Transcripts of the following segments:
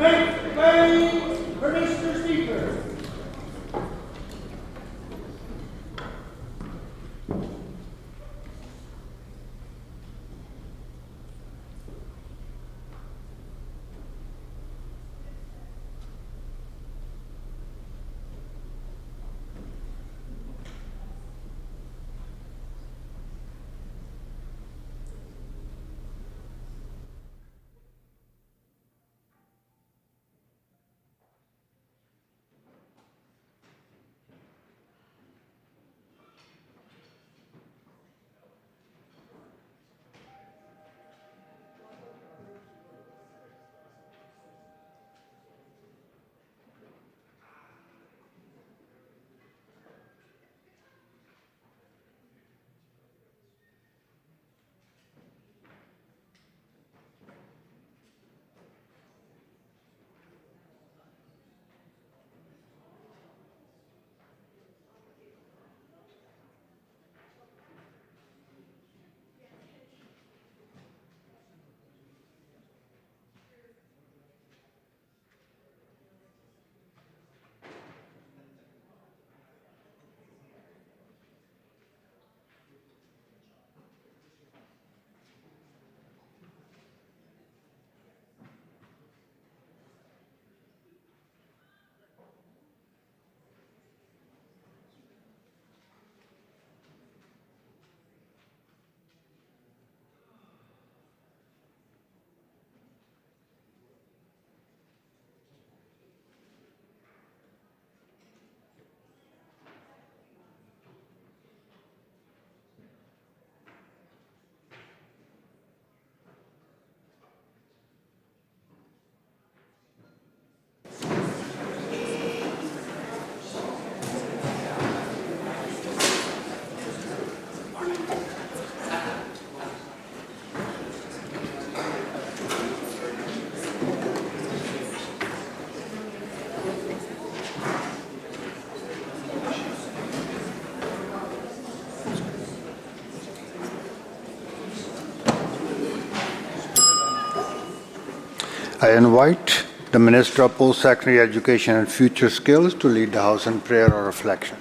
Make way for Mr. Speaker. I invite the Minister of Post-Secondary Education and Future Skills to lead the House in prayer or reflection.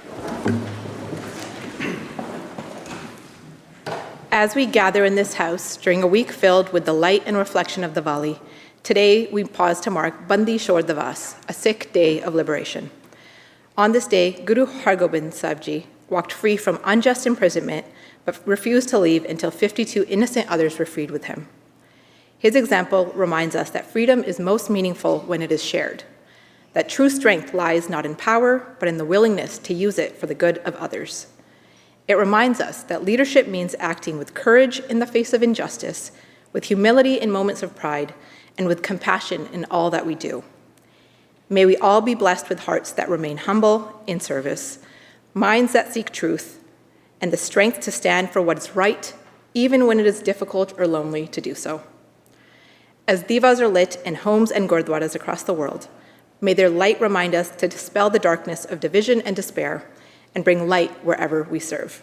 As we gather in this house during a week filled with the light and reflection of Diwali, today we pause to mark Bandi Chhod Divas, a Sikh day of liberation. On this day, Guru Hargobind Sahib Ji walked free from unjust imprisonment but refused to leave until 52 innocent others were freed with him. His example reminds us that freedom is most meaningful when it is shared, that true strength lies not in power, but in the willingness to use it for the good of others. It reminds us that leadership means acting with courage in the face of injustice, with humility in moments of pride, and with compassion in all that we do. May we all be blessed with hearts that remain humble in service, minds that seek truth, and the strength to stand for what is right, even when it is difficult or lonely to do so. As divas are lit in homes and gurdwaras across the world, may their light remind us to dispel the darkness of division and despair and bring light wherever we serve.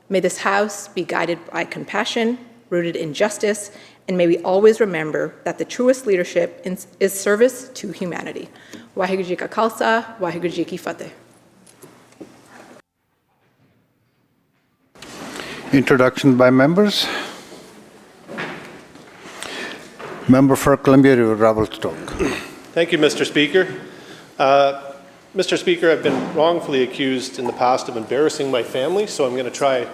May this house be guided by compassion, rooted in justice, and may we always remember that the truest leadership is service to humanity. Waheguru Ji Ka Khalsa, Waheguru Ji Ki Fateh. Introduction by members. Member for Columbia River, Revelstoke. Thank you, Mr. Speaker. Mr. Speaker, I've been wrongfully accused in the past of embarrassing my family, so I'm going to try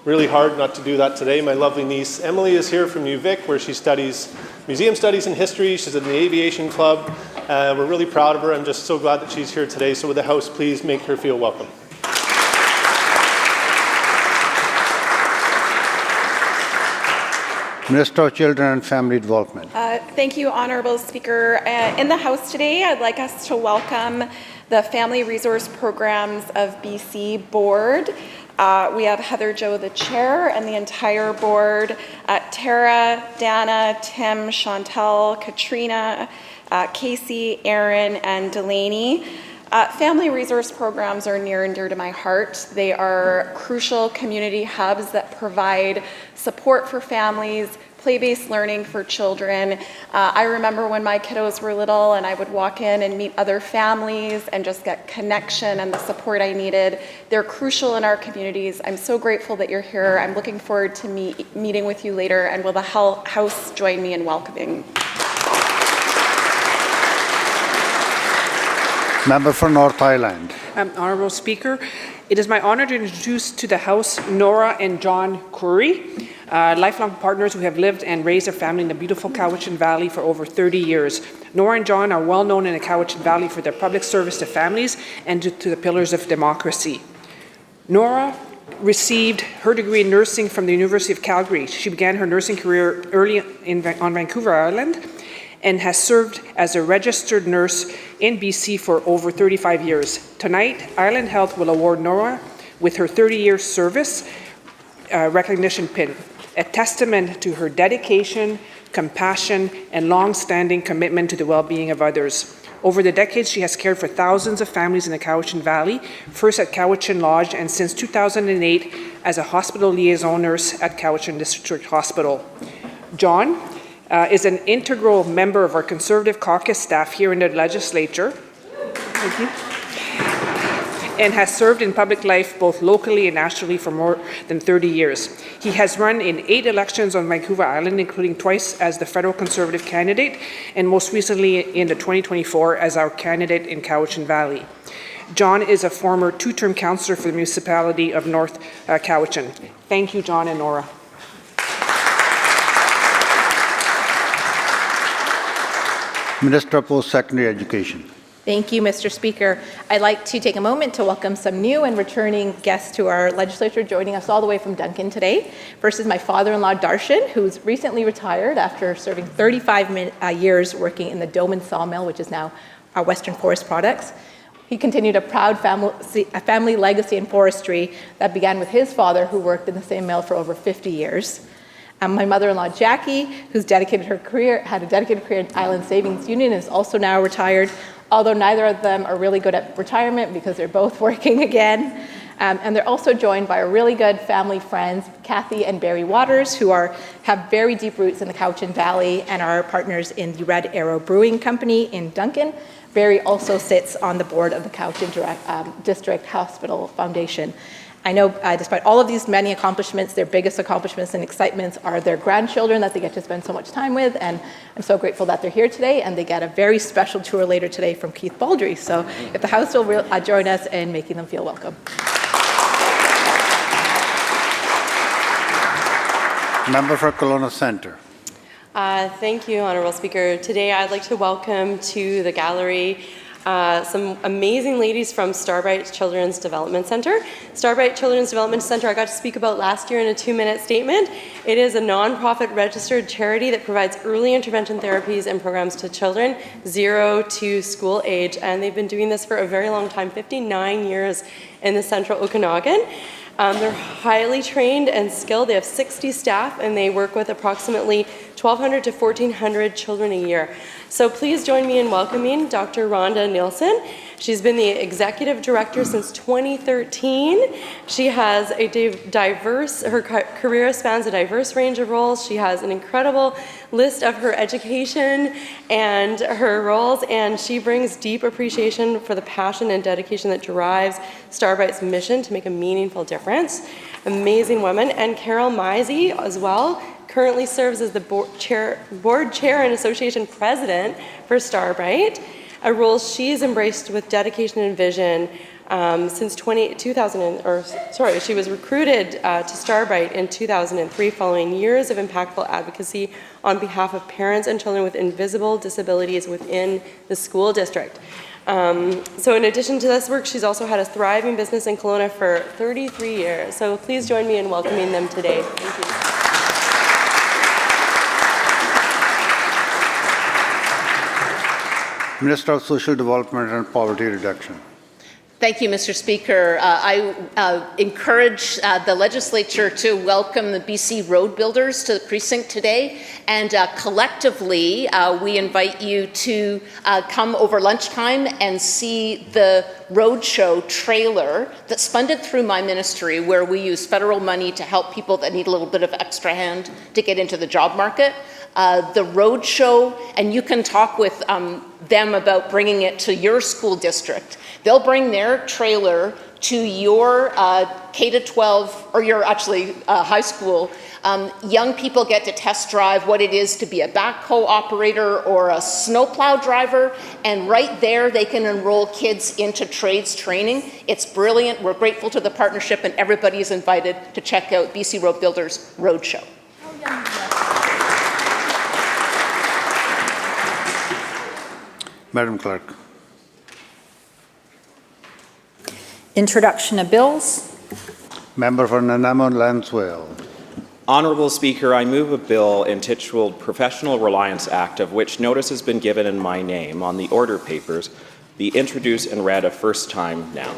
really hard not to do that today. My lovely niece Emily is here from UVic, where she studies museum studies and history. She's in the aviation club. We're really proud of her. I'm just so glad that she's here today. So would the House please make her feel welcome? Minister of Children and Family Development. Thank you, Honourable Speaker. In the House today, I'd like us to welcome the Family Resource Programs of BC Board. We have Heather Jo, the Chair, and the entire board, Tara, Dana, Tim, Chantel, Katrina, Casey, Aaron, and Delaney. Family resource programs are near and dear to my heart. They are crucial community hubs that provide support for families, play-based learning for children. I remember when my kiddos were little and I would walk in and meet other families and just get connection and the support I needed. They're crucial in our communities. I'm so grateful that you're here. I'm looking forward to meeting with you later, and will the House join me in welcoming? Member for North Island. Honourable Speaker, it is my honour to introduce to the House Nora and John Curry, lifelong partners who have lived and raised their family in the beautiful Cowichan Valley for over 30 years. Nora and John are well known in the Cowichan Valley for their public service to families and to the pillars of democracy. Nora received her degree in nursing from the University of Calgary. She began her nursing career early on Vancouver Island and has served as a registered nurse in BC for over 35 years. Tonight, Island Health will award Nora with her 30-year service recognition pin, a testament to her dedication, compassion, and long-standing commitment to the well-being of others. Over the decades, she has cared for thousands of families in the Cowichan Valley, first at Cowichan Lodge and since 2008 as a hospital liaison nurse at Cowichan District Hospital. John is an integral member of our Conservative caucus staff here in the Legislature. Thank you. And has served in public life both locally and nationally for more than 30 years. He has run in 8 elections on Vancouver Island, including twice as the federal Conservative candidate and most recently in the 2024 as our candidate in Cowichan Valley. John is a former 2-term councillor for the municipality of North Cowichan. Thank you, John and Nora. Minister of Post-Secondary Education. Thank you, Mr. Speaker. I'd like to take a moment to welcome some new and returning guests to our legislature, joining us all the way from Duncan today. First is my father-in-law, Darshan, who's recently retired after serving 35 years working in the Doman Sawmill, which is now our Western Forest Products. He continued a proud family legacy in forestry that began with his father, who worked in the same mill for over 50 years. My mother-in-law, Jackie, who's had a dedicated career in Island Savings Union, is also now retired, although neither of them are really good at retirement because they're both working again. And they're also joined by our really good family friends, Kathy and Barry Waters, who have very deep roots in the Cowichan Valley and are partners in the Red Arrow Brewing Company in Duncan. Barry also sits on the board of the Cowichan District Hospital Foundation. I know despite all of these many accomplishments, their biggest accomplishments and excitements are their grandchildren that they get to spend so much time with, and I'm so grateful that they're here today, and they get a very special tour later today from Keith Baldry. So if the House will join us in making them feel welcome. Member for Kelowna Centre. Thank you, Honourable Speaker. Today I'd like to welcome to the gallery some amazing ladies from Starbright Children's Development Centre. Starbright Children's Development Centre I got to speak about last year in a 2-minute statement. It is a non-profit registered charity that provides early intervention therapies and programs to children 0 to school age, and they've been doing this for a very long time, 59 years in the central Okanagan. They're highly trained and skilled. They have 60 staff and they work with approximately 1,200 to 1,400 children a year. So please join me in welcoming Dr. Rhonda Nielsen. She's been the executive director since 2013. She has her career spans a diverse range of roles. She has an incredible list of her education and her roles, and she brings deep appreciation for the passion and dedication that drives Starbright's mission to make a meaningful difference. Amazing woman. And Carol Misey as well currently serves as the board chair and association president for Starbright, a role she's embraced with dedication and vision since she was recruited to Starbright in 2003 following years of impactful advocacy on behalf of parents and children with invisible disabilities within the school district. So in addition to this work, she's also had a thriving business in Kelowna for 33 years. So please join me in welcoming them today. Thank you. Minister of Social Development and Poverty Reduction. Thank you, Mr. Speaker. I encourage the Legislature to welcome the BC road builders to the precinct today, and collectively we invite you to come over lunchtime and see the roadshow trailer that's funded through my ministry, where we use federal money to help people that need a little bit of extra hand to get into the job market. The roadshow, and you can talk with them about bringing it to your school district. They'll bring their trailer to your K-12, or your actually high school. Young people get to test drive what it is to be a backhoe operator or a snowplow driver, and right there they can enroll kids into trades training. It's brilliant. We're grateful to the partnership, and everybody is invited to check out BC Road Builders Roadshow. Madam Clerk. Introduction of bills. Member for Nanaimo Lansdale. Honourable Speaker, I move a bill entitled Professional Reliance Act, of which notice has been given in my name on the order papers, be introduced and read a first time now.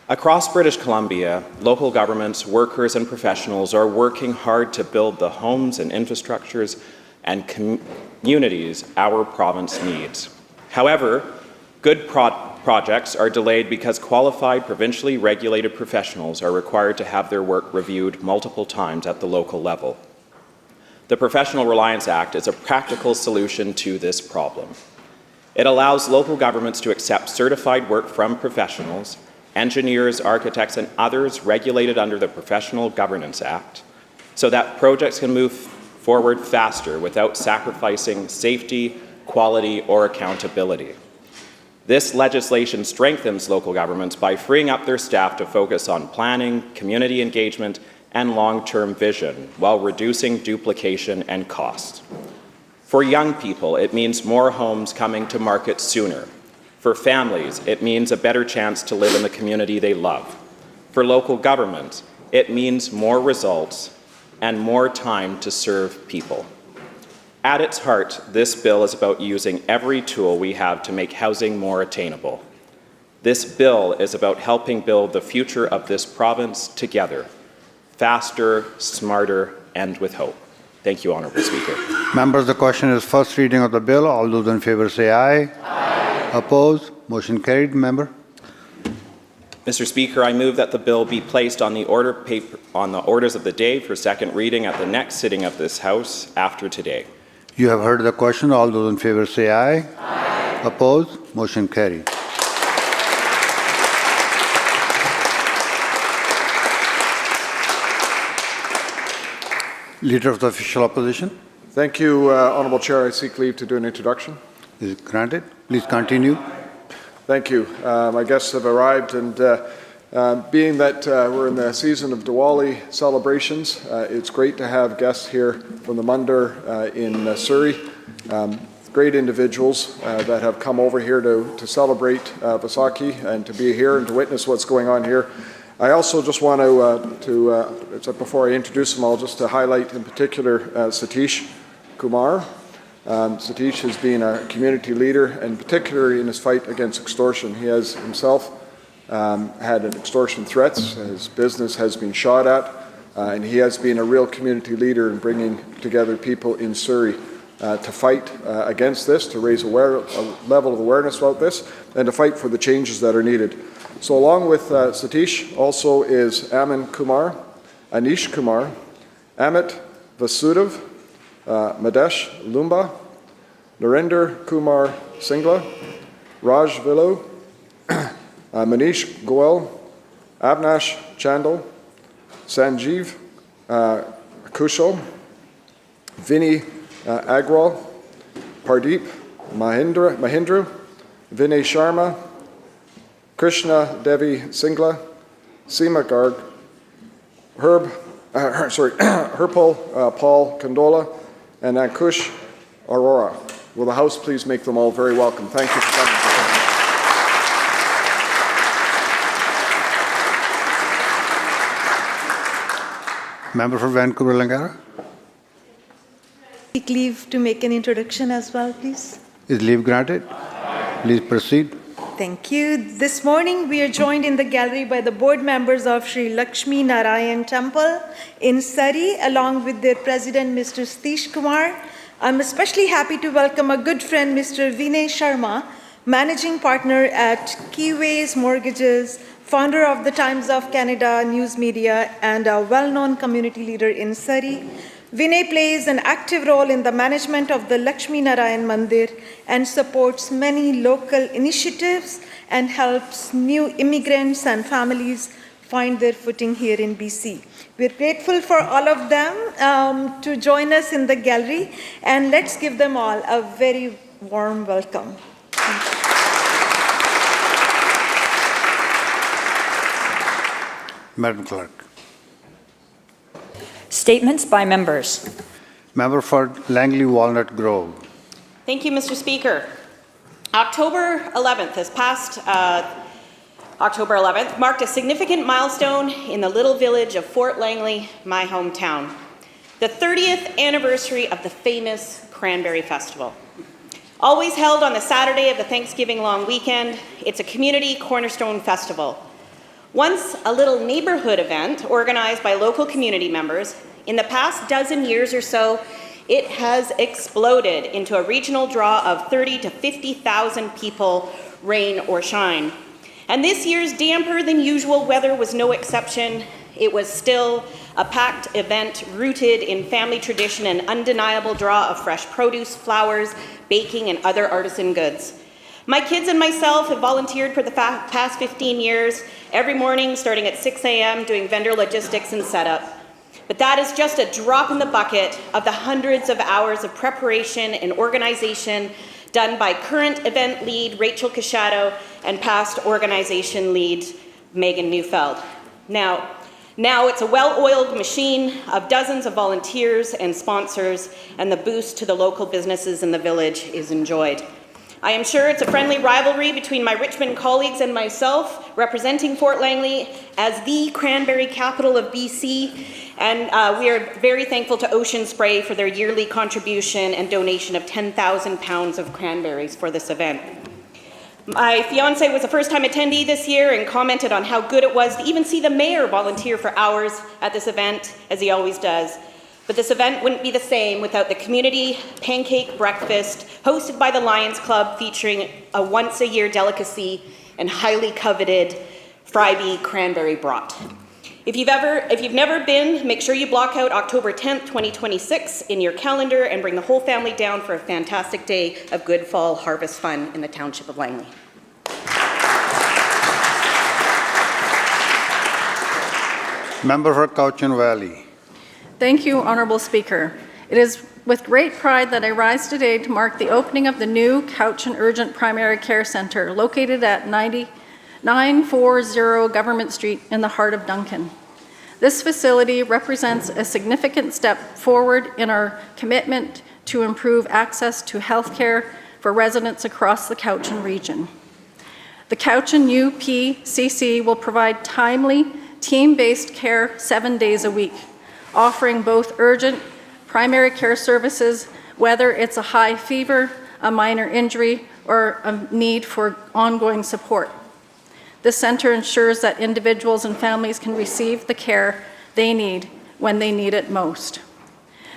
Across British Columbia, local governments, workers and professionals are working hard to build the homes and infrastructures and communities our province needs. However, good projects are delayed because qualified provincially regulated professionals are required to have their work reviewed multiple times at the local level. The Professional Reliance Act is a practical solution to this problem. It allows local governments to accept certified work from professionals, engineers, architects, and others regulated under the Professional Governance Act, so that projects can move forward faster without sacrificing safety, quality, or accountability. This legislation strengthens local governments by freeing up their staff to focus on planning, community engagement, and long-term vision, while reducing duplication and cost. For young people, it means more homes coming to market sooner. For families, it means a better chance to live in the community they love. For local governments, it means more results and more time to serve people. At its heart, this bill is about using every tool we have to make housing more attainable. This bill is about helping build the future of this province together, faster, smarter, and with hope. Thank you, Honourable Speaker. Members, the question is first reading of the bill. All those in favour say aye. Aye. Opposed? Motion carried. Member. Mr. Speaker, I move that the bill be placed on the orders of the day for second reading at the next sitting of this House after today. You have heard the question. All those in favour say aye. Aye. Opposed? Motion carried. Leader of the Official Opposition. Thank you, Honourable Chair. I seek leave to do an introduction. Is it granted? Please continue. Thank you. My guests have arrived, and being that we're in the season of Diwali celebrations, it's great to have guests here from the Mundar in Surrey. Great individuals that have come over here to celebrate Vaisakhi and to be here and to witness what's going on here. I also just want to before I introduce them all, just to highlight in particular Satish Kumar. Satish has been a community leader, and particularly in his fight against extortion. He has himself had extortion threats. His business has been shot at, and he has been a real community leader in bringing together people in Surrey to fight against this, to raise a level of awareness about this, and to fight for the changes that are needed. So along with Satish also is Aman Kumar, Anish Kumar, Amit Vasudev, Madesh Lumba, Narendra Kumar Singla, Raj Villu, Manish Goel, Avnash Chandal, Sanjeev Kushal, Vinny Agrawal, Pardeep Mahindra, Vinay Sharma, Krishna Devi Singla, Seema Garg, Herpal Paul Kandola, and Ankush Aurora. Will the House please make them all very welcome? Thank you for coming today. Member for Vancouver Langara. Seek leave to make an introduction as well, please. Is leave granted? Please proceed. Thank you. This morning we are joined in the gallery by the board members of Sri Lakshmi Narayan Temple in Surrey, along with their president, Mr. Satish Kumar. I'm especially happy to welcome a good friend, Mr. Vinay Sharma, managing partner at Keyways Mortgages, founder of the Times of Canada news media, and a well-known community leader in Surrey. Vinay plays an active role in the management of the Lakshmi Narayan Mandir and supports many local initiatives and helps new immigrants and families find their footing here in BC. We're grateful for all of them to join us in the gallery, and let's give them all a very warm welcome. Madam Clerk. Statements by members. Member for Langley Walnut Grove. Thank you, Mr. Speaker. October 11th, this past October 11th, marked a significant milestone in the little village of Fort Langley, my hometown. The 30th anniversary of the famous Cranberry Festival. Always held on the Saturday of the Thanksgiving long weekend, it's a community cornerstone festival. Once a little neighborhood event organized by local community members, in the past dozen years or so, it has exploded into a regional draw of 30 to 50,000 people, rain or shine. And this year's damper than usual weather was no exception. It was still a packed event rooted in family tradition and undeniable draw of fresh produce, flowers, baking, and other artisan goods. My kids and myself have volunteered for the past 15 years, every morning starting at 6 a.m. doing vendor logistics and setup. But that is just a drop in the bucket of the hundreds of hours of preparation and organization done by current event lead Rachel Casciato and past organization lead Megan Neufeld. Now it's a well-oiled machine of dozens of volunteers and sponsors, and the boost to the local businesses in the village is enjoyed. I am sure it's a friendly rivalry between my Richmond colleagues and myself, representing Fort Langley as the cranberry capital of BC, and we are very thankful to Ocean Spray for their yearly contribution and donation of 10,000 pounds of cranberries for this event. My fiance was a first-time attendee this year and commented on how good it was to even see the mayor volunteer for hours at this event, as he always does. But this event wouldn't be the same without the community pancake breakfast hosted by the Lions Club, featuring a once-a-year delicacy and highly coveted Freybe cranberry brat. If you've never been, make sure you block out October 10th, 2026 in your calendar and bring the whole family down for a fantastic day of good fall harvest fun in the township of Langley. Member for Cowichan Valley. Thank you, Honourable Speaker. It is with great pride that I rise today to mark the opening of the new Cowichan Urgent Primary Care Centre located at 940 Government Street in the heart of Duncan. This facility represents a significant step forward in our commitment to improve access to health care for residents across the Cowichan region. The Cowichan UPCC will provide timely, team-based care 7 days a week, offering both urgent primary care services, whether it's a high fever, a minor injury, or a need for ongoing support. This centre ensures that individuals and families can receive the care they need when they need it most.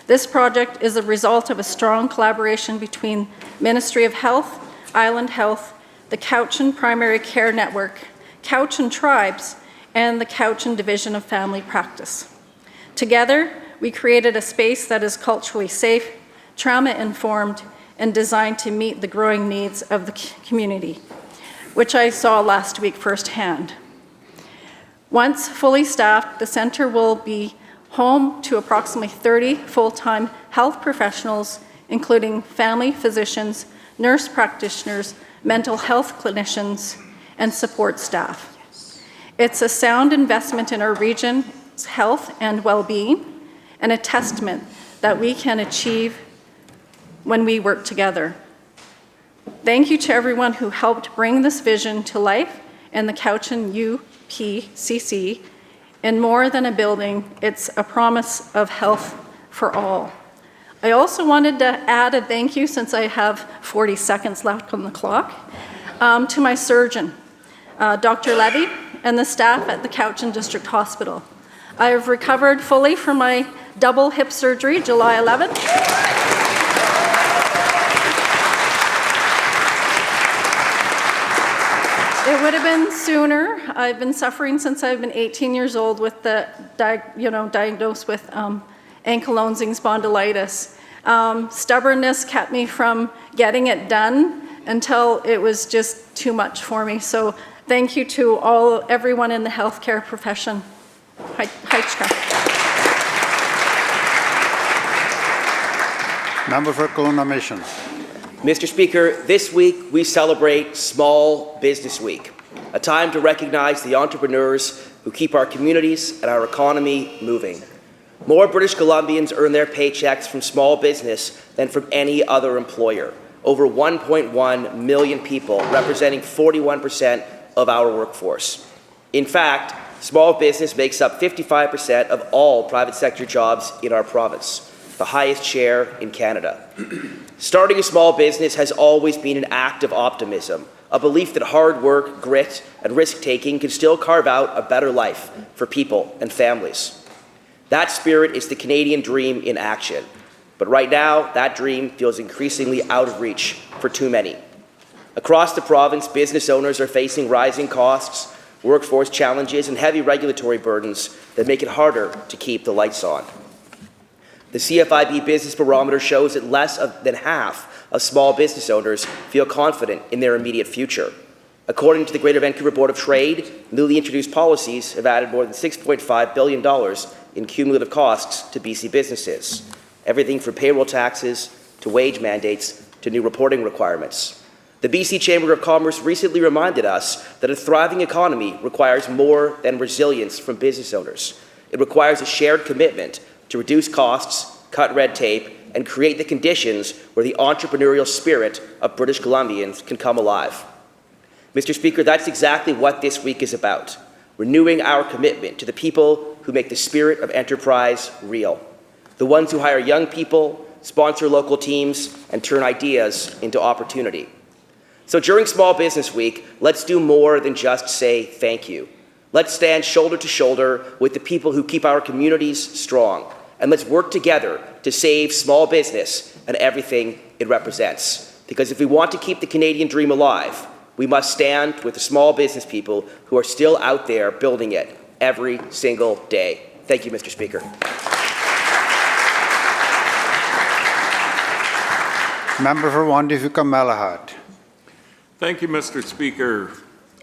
This project is a result of a strong collaboration between Ministry of Health, Island Health, the Cowichan Primary Care Network, Cowichan Tribes, and the Cowichan Division of Family Practice. Together, we created a space that is culturally safe, trauma-informed, and designed to meet the growing needs of the community, which I saw last week firsthand. Once fully staffed, the centre will be home to approximately 30 full-time health professionals, including family physicians, nurse practitioners, mental health clinicians, and support staff. It's a sound investment in our region's health and well-being, and a testament that we can achieve when we work together. Thank you to everyone who helped bring this vision to life in the Cowichan UPCC. And more than a building, it's a promise of health for all. I also wanted to add a thank you, since I have 40 seconds left on the clock. to my surgeon, Dr. Levy, and the staff at the Cowichan District Hospital. I have recovered fully from my double hip surgery, July 11th. It would have been sooner. I've been suffering since I've been 18 years old with the, diagnosed with ankylosing spondylitis. Stubbornness kept me from getting it done until it was just too much for me. So thank you to everyone in the healthcare profession. Member for Kelowna Mission. Mr. Speaker, this week we celebrate Small Business Week, a time to recognize the entrepreneurs who keep our communities and our economy moving. More British Columbians earn their paychecks from small business than from any other employer. Over 1.1 million people, representing 41% of our workforce. In fact, small business makes up 55% of all private sector jobs in our province, the highest share in Canada. Starting a small business has always been an act of optimism, a belief that hard work, grit, and risk-taking can still carve out a better life for people and families. That spirit is the Canadian dream in action. But right now, that dream feels increasingly out of reach for too many. Across the province, business owners are facing rising costs, workforce challenges, and heavy regulatory burdens that make it harder to keep the lights on. The CFIB Business Barometer shows that less than half of small business owners feel confident in their immediate future. According to the Greater Vancouver Board of Trade, newly introduced policies have added more than $6.5 billion in cumulative costs to BC businesses, everything from payroll taxes to wage mandates to new reporting requirements. The BC Chamber of Commerce recently reminded us that a thriving economy requires more than resilience from business owners. It requires a shared commitment to reduce costs, cut red tape, and create the conditions where the entrepreneurial spirit of British Columbians can come alive. Mr. Speaker, that's exactly what this week is about, renewing our commitment to the people who make the spirit of enterprise real, the ones who hire young people, sponsor local teams, and turn ideas into opportunity. So during Small Business Week, let's do more than just say thank you. Let's stand shoulder to shoulder with the people who keep our communities strong, and let's work together to save small business and everything it represents. Because if we want to keep the Canadian dream alive, we must stand with the small business people who are still out there building it every single day. Thank you, Mr. Speaker. Member for Wandifika Malahat. Thank you, Mr. Speaker.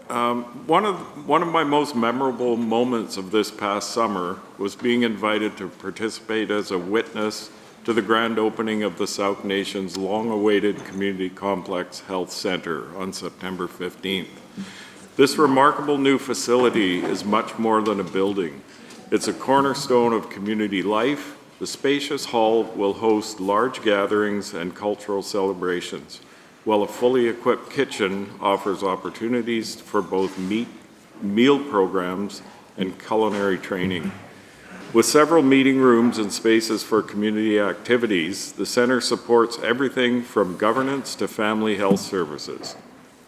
One of my most memorable moments of this past summer was being invited to participate as a witness to the grand opening of the Sauk Nation's long-awaited Community Complex Health Centre on September 15th. This remarkable new facility is much more than a building. It's a cornerstone of community life. The spacious hall will host large gatherings and cultural celebrations, while a fully equipped kitchen offers opportunities for both meal programs and culinary training. With several meeting rooms and spaces for community activities, the centre supports everything from governance to family health services.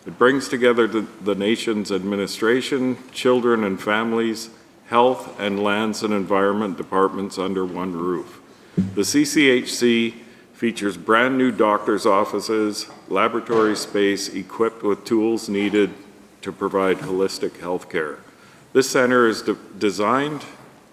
It brings together the nation's administration, children and families, health and lands and environment departments under one roof. The CCHC features brand new doctor's offices, laboratory space equipped with tools needed to provide holistic health care. This centre is designed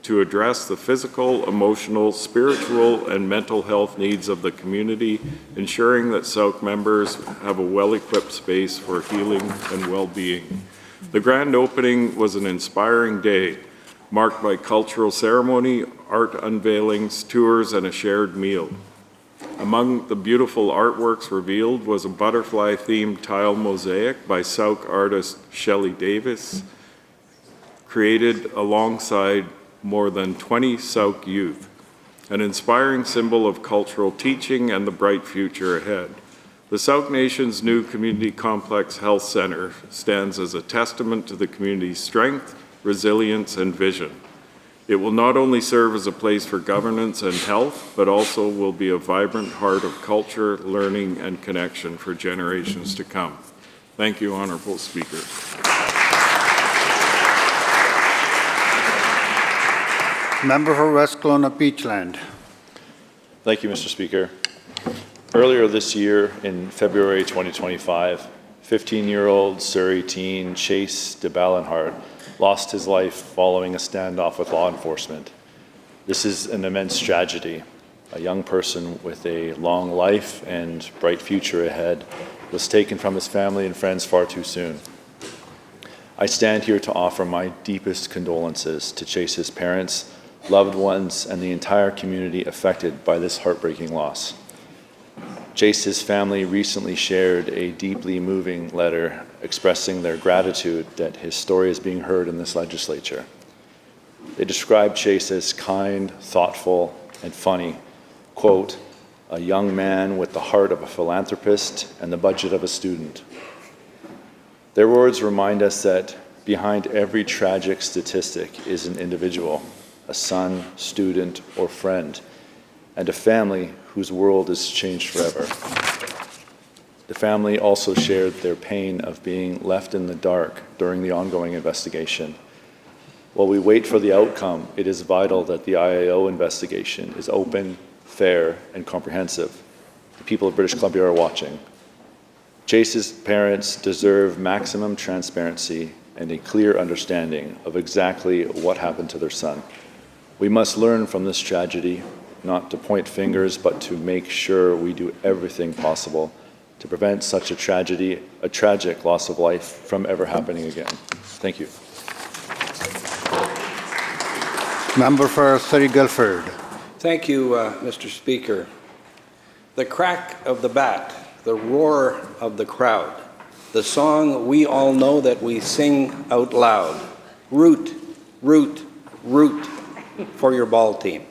to address the physical, emotional, spiritual, and mental health needs of the community, ensuring that Sauk members have a well-equipped space for healing and well-being. The grand opening was an inspiring day, marked by cultural ceremony, art unveilings, tours, and a shared meal. Among the beautiful artworks revealed was a butterfly-themed tile mosaic by Sauk artist Shelley Davis, created alongside more than 20 Sauk youth, an inspiring symbol of cultural teaching and the bright future ahead. The Sauk Nation's new Community Complex Health Centre stands as a testament to the community's strength, resilience, and vision. It will not only serve as a place for governance and health, but also will be a vibrant heart of culture, learning, and connection for generations to come. Thank you, Honourable Speaker. Member for West Kelowna Beachland. Thank you, Mr. Speaker. Earlier this year, in February 2025, 15-year-old Surrey teen Chase de Ballenhard lost his life following a standoff with law enforcement. This is an immense tragedy. A young person with a long life and bright future ahead was taken from his family and friends far too soon. I stand here to offer my deepest condolences to Chase's parents, loved ones, and the entire community affected by this heartbreaking loss. Chase's family recently shared a deeply moving letter expressing their gratitude that his story is being heard in this legislature. They described Chase as kind, thoughtful, and funny. Quote, a young man with the heart of a philanthropist and the budget of a student. Their words remind us that behind every tragic statistic is an individual, a son, student, or friend, and a family whose world is changed forever. The family also shared their pain of being left in the dark during the ongoing investigation. While we wait for the outcome, it is vital that the IAO investigation is open, fair, and comprehensive. The people of British Columbia are watching. Chase's parents deserve maximum transparency and a clear understanding of exactly what happened to their son. We must learn from this tragedy, not to point fingers, but to make sure we do everything possible to prevent such a tragedy, a tragic loss of life, from ever happening again. Thank you. Member for Surrey Guildford. Thank you, Mr. Speaker. The crack of the bat, the roar of the crowd, the song we all know that we sing out loud. Root, root, root for your ball team.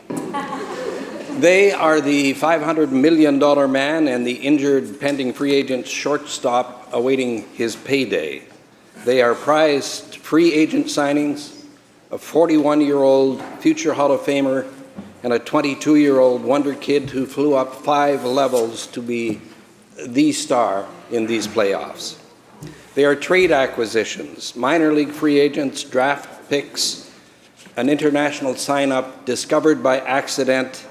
They are the $500 million man and the injured pending free agent shortstop awaiting his payday. They are prized free agent signings, a 41-year-old future Hall of Famer, and a 22-year-old wonder kid who flew up 5 levels to be the star in these playoffs. They are trade acquisitions, minor league free agents, draft picks, an international sign-up discovered by accident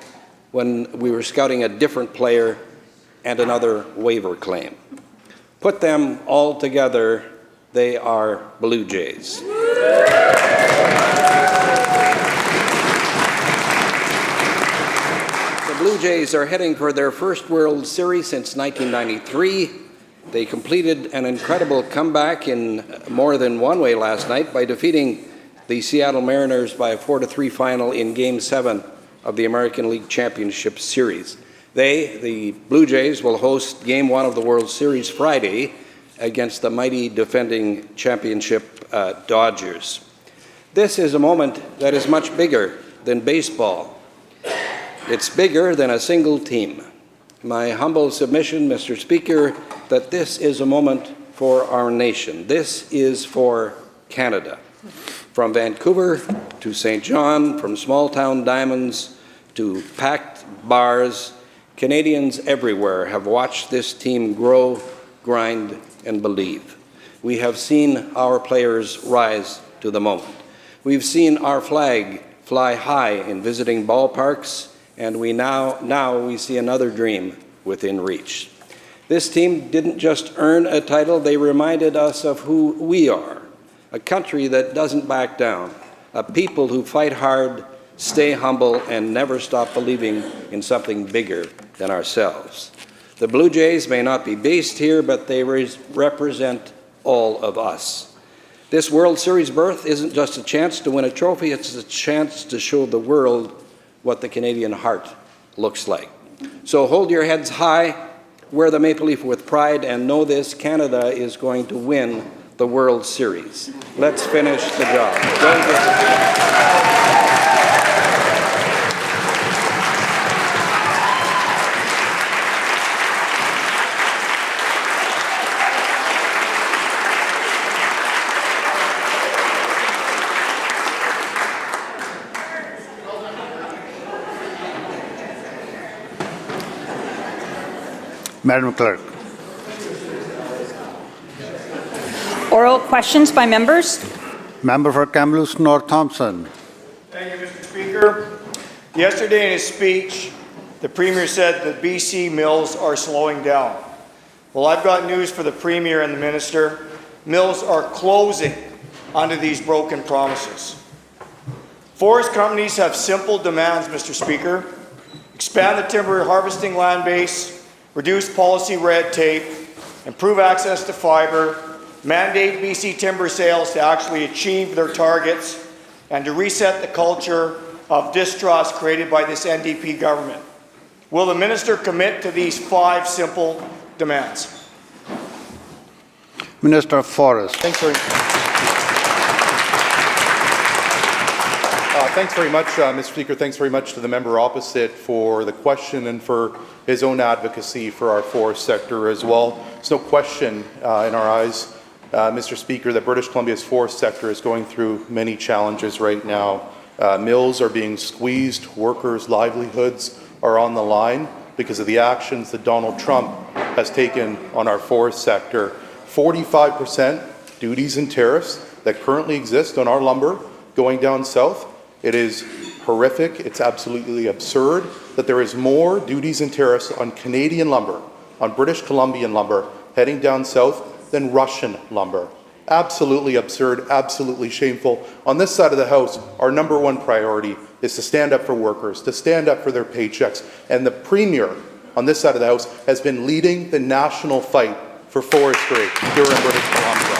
when we were scouting a different player, and another waiver claim. Put them all together, they are Blue Jays. The Blue Jays are heading for their first World Series since 1993. They completed an incredible comeback in more than one way last night by defeating the Seattle Mariners by a 4-3 final in Game 7 of the American League Championship Series. They, the Blue Jays, will host Game 1 of the World Series Friday against the mighty defending championship Dodgers. This is a moment that is much bigger than baseball. It's bigger than a single team. My humble submission, Mr. Speaker, that this is a moment for our nation. This is for Canada. From Vancouver to St. John, from small-town diamonds to packed bars, Canadians everywhere have watched this team grow, grind, and believe. We have seen our players rise to the moment. We've seen our flag fly high in visiting ballparks, and now we see another dream within reach. This team didn't just earn a title, they reminded us of who we are. A country that doesn't back down, a people who fight hard, stay humble, and never stop believing in something bigger than ourselves. The Blue Jays may not be based here, but they represent all of us. This World Series berth isn't just a chance to win a trophy, it's a chance to show the world what the Canadian heart looks like. So hold your heads high, wear the maple leaf with pride, and know this, Canada is going to win the World Series. Let's finish the job. Go get it. Madam Clerk. Oral questions by members. Member for Kamloops North Thompson. Thank you, Mr. Speaker. Yesterday in his speech, the Premier said that BC mills are slowing down. Well, I've got news for the Premier and the Minister. Mills are closing under these broken promises. Forest companies have simple demands, Mr. Speaker. Expand the timber harvesting land base, reduce policy red tape, improve access to fiber, mandate BC timber sales to actually achieve their targets, and to reset the culture of distrust created by this NDP government. Will the Minister commit to these 5 simple demands? Minister of Forests. Thanks very much, Mr. Speaker. Thanks very much to the member opposite for the question and for his own advocacy for our forest sector as well. There's no question in our eyes, Mr. Speaker, that British Columbia's forest sector is going through many challenges right now. Mills are being squeezed, workers' livelihoods are on the line because of the actions that Donald Trump has taken on our forest sector. 45% duties and tariffs that currently exist on our lumber going down south. It is horrific. It's absolutely absurd that there is more duties and tariffs on Canadian lumber, on British Columbian lumber, heading down south than Russian lumber. Absolutely absurd, absolutely shameful. On this side of the House, our #1 priority is to stand up for workers, to stand up for their paychecks. And the Premier on this side of the House has been leading the national fight for forestry here in British Columbia.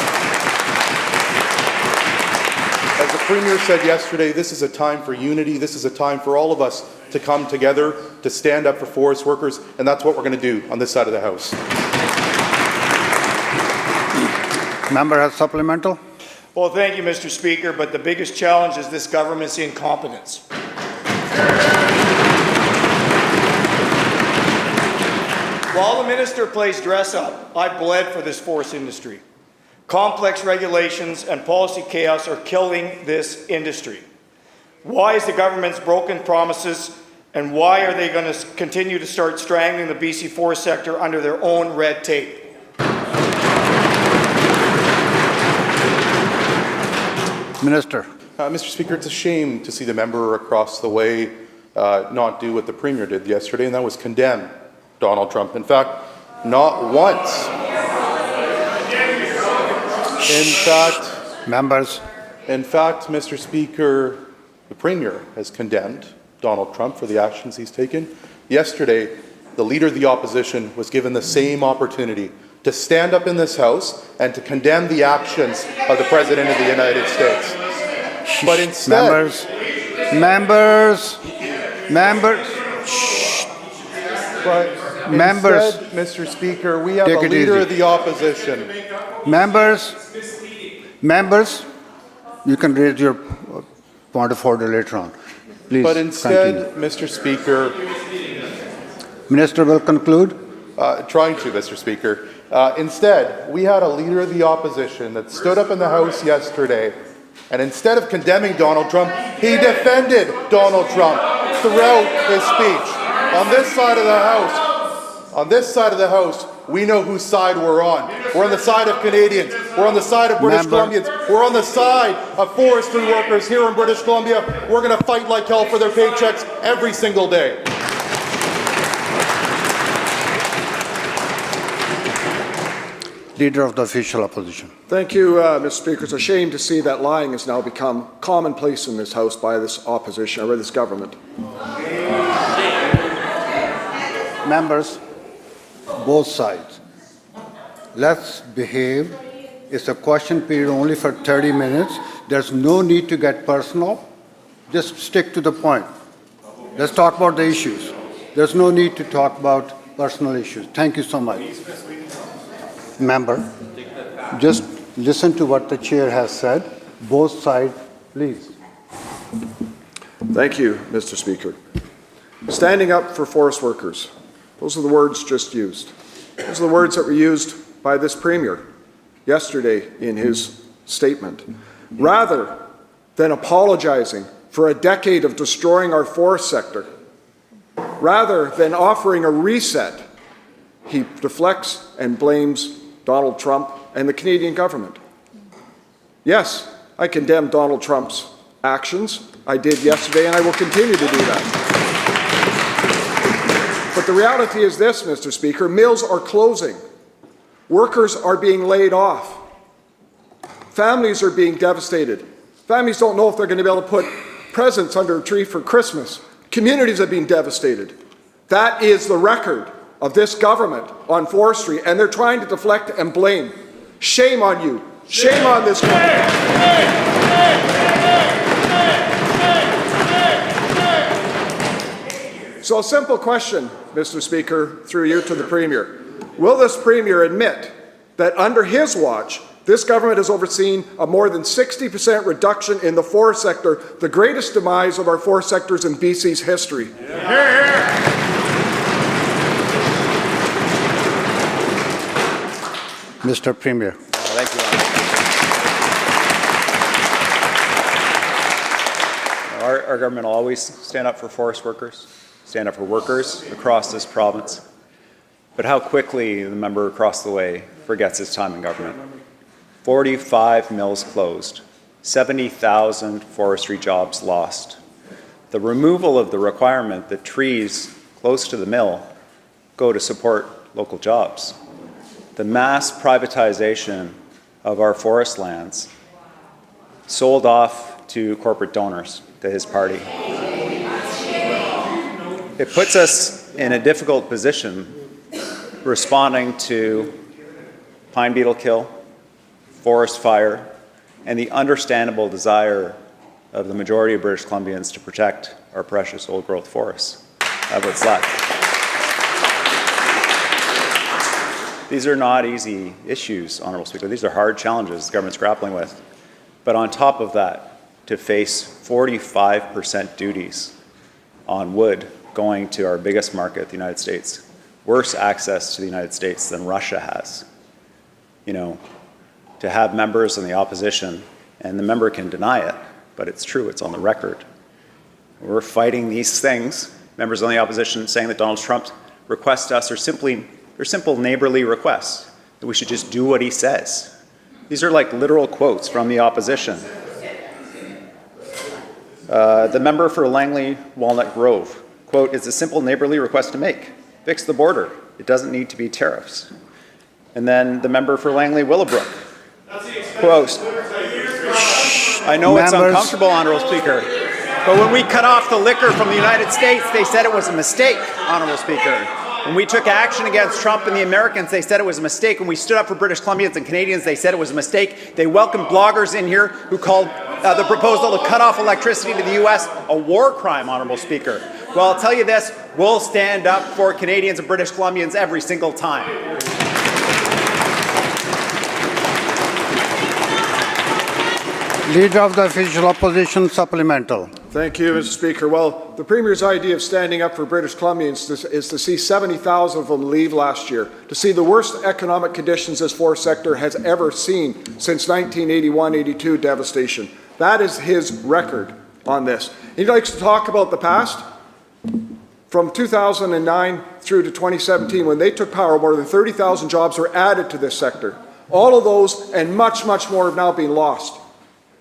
As the Premier said yesterday, this is a time for unity. This is a time for all of us to come together, to stand up for forest workers, and that's what we're going to do on this side of the House. Member has supplemental. Well, thank you, Mr. Speaker, but the biggest challenge is this government's incompetence. While the minister plays dress up, I bled for this forest industry. Complex regulations and policy chaos are killing this industry. Why is the government's broken promises, and why are they going to continue to start strangling the BC forest sector under their own red tape? Minister. Mr. Speaker, it's a shame to see the member across the way not do what the Premier did yesterday, and that was condemn Donald Trump. In fact, not once. In fact, Mr. Speaker, the Premier has condemned Donald Trump for the actions he's taken. Yesterday, the Leader of the Opposition was given the same opportunity to stand up in this House and to condemn the actions of the President of the United States. But instead... Members, Mr. Speaker, we have a Leader of the Opposition. Members, you can raise your point of order later on. Please. But instead, continue. Mr. Speaker... Minister will conclude. Trying to, Mr. Speaker. Instead, we had a Leader of the Opposition that stood up in the House yesterday, and instead of condemning Donald Trump, he defended Donald Trump throughout his speech. On this side of the House, we know whose side we're on. We're on the side of Canadians. We're on the side of British Columbians. We're on the side of forestry workers here in British Columbia. We're going to fight like hell for their paychecks every single day. Leader of the Official Opposition. Thank you, Mr. Speaker. It's a shame to see that lying has now become commonplace in this House by this opposition, or by this government. Members, both sides, let's behave. It's a question period only for 30 minutes. There's no need to get personal. Just stick to the point. Let's talk about the issues. There's no need to talk about personal issues. Thank you so much. Member, just listen to what the chair has said. Both sides, please. Thank you, Mr. Speaker. Standing up for forest workers. Those are the words just used. Those are the words that were used by this Premier yesterday in his statement. Rather than apologizing for a decade of destroying our forest sector, rather than offering a reset, he deflects and blames Donald Trump and the Canadian government. Yes, I condemn Donald Trump's actions. I did yesterday, and I will continue to do that. But the reality is this, Mr. Speaker, mills are closing. Workers are being laid off. Families are being devastated. Families don't know if they're going to be able to put presents under a tree for Christmas. Communities are being devastated. That is the record of this government on forestry, and they're trying to deflect and blame. Shame on you. Shame on this government. So a simple question, Mr. Speaker, through you to the Premier. Will this Premier admit that under his watch, this government has overseen a more than 60% reduction in the forest sector, the greatest demise of our forest sectors in BC's history? Mr. Premier. Thank you, Our government will always stand up for forest workers, stand up for workers across this province. But how quickly the member across the way forgets his time in government. 45 mills closed, 70,000 forestry jobs lost. The removal of the requirement that trees close to the mill go to support local jobs. The mass privatization of our forest lands sold off to corporate donors, to his party. It puts us in a difficult position responding to pine beetle kill, forest fire, and the understandable desire of the majority of British Columbians to protect our precious old-growth forests. That's what's left. These are not easy issues, Honourable Speaker. These are hard challenges the government's grappling with. But on top of that, to face 45% duties on wood going to our biggest market, the United States, worse access to the United States than Russia has. You know, to have members in the opposition, and the member can deny it, but it's true, it's on the record. We're fighting these things. Members on the opposition saying that Donald Trump's requests to us are simple neighborly requests, that we should just do what he says. These are like literal quotes from the opposition. The member for Langley Walnut Grove, quote, "It's a simple neighborly request to make. Fix the border. It doesn't need to be tariffs." And then the member for Langley Willowbrook, quote, "I know it's uncomfortable, Honourable Speaker, but when we cut off the liquor from the United States, they said it was a mistake, Honourable Speaker. When we took action against Trump and the Americans, they said it was a mistake. When we stood up for British Columbians and Canadians, they said it was a mistake. They welcomed bloggers in here who called the proposal to cut off electricity to the U.S. a war crime, Honourable Speaker. Well, I'll tell you this, we'll stand up for Canadians and British Columbians every single time." Leader of the Official Opposition, supplemental. Thank you, Mr. Speaker. Well, the Premier's idea of standing up for British Columbians is to see 70,000 of them leave last year, to see the worst economic conditions this forest sector has ever seen since 1981-82 devastation. That is his record on this. He likes to talk about the past. From 2009 through to 2017, when they took power, more than 30,000 jobs were added to this sector. All of those and much, much more have now been lost.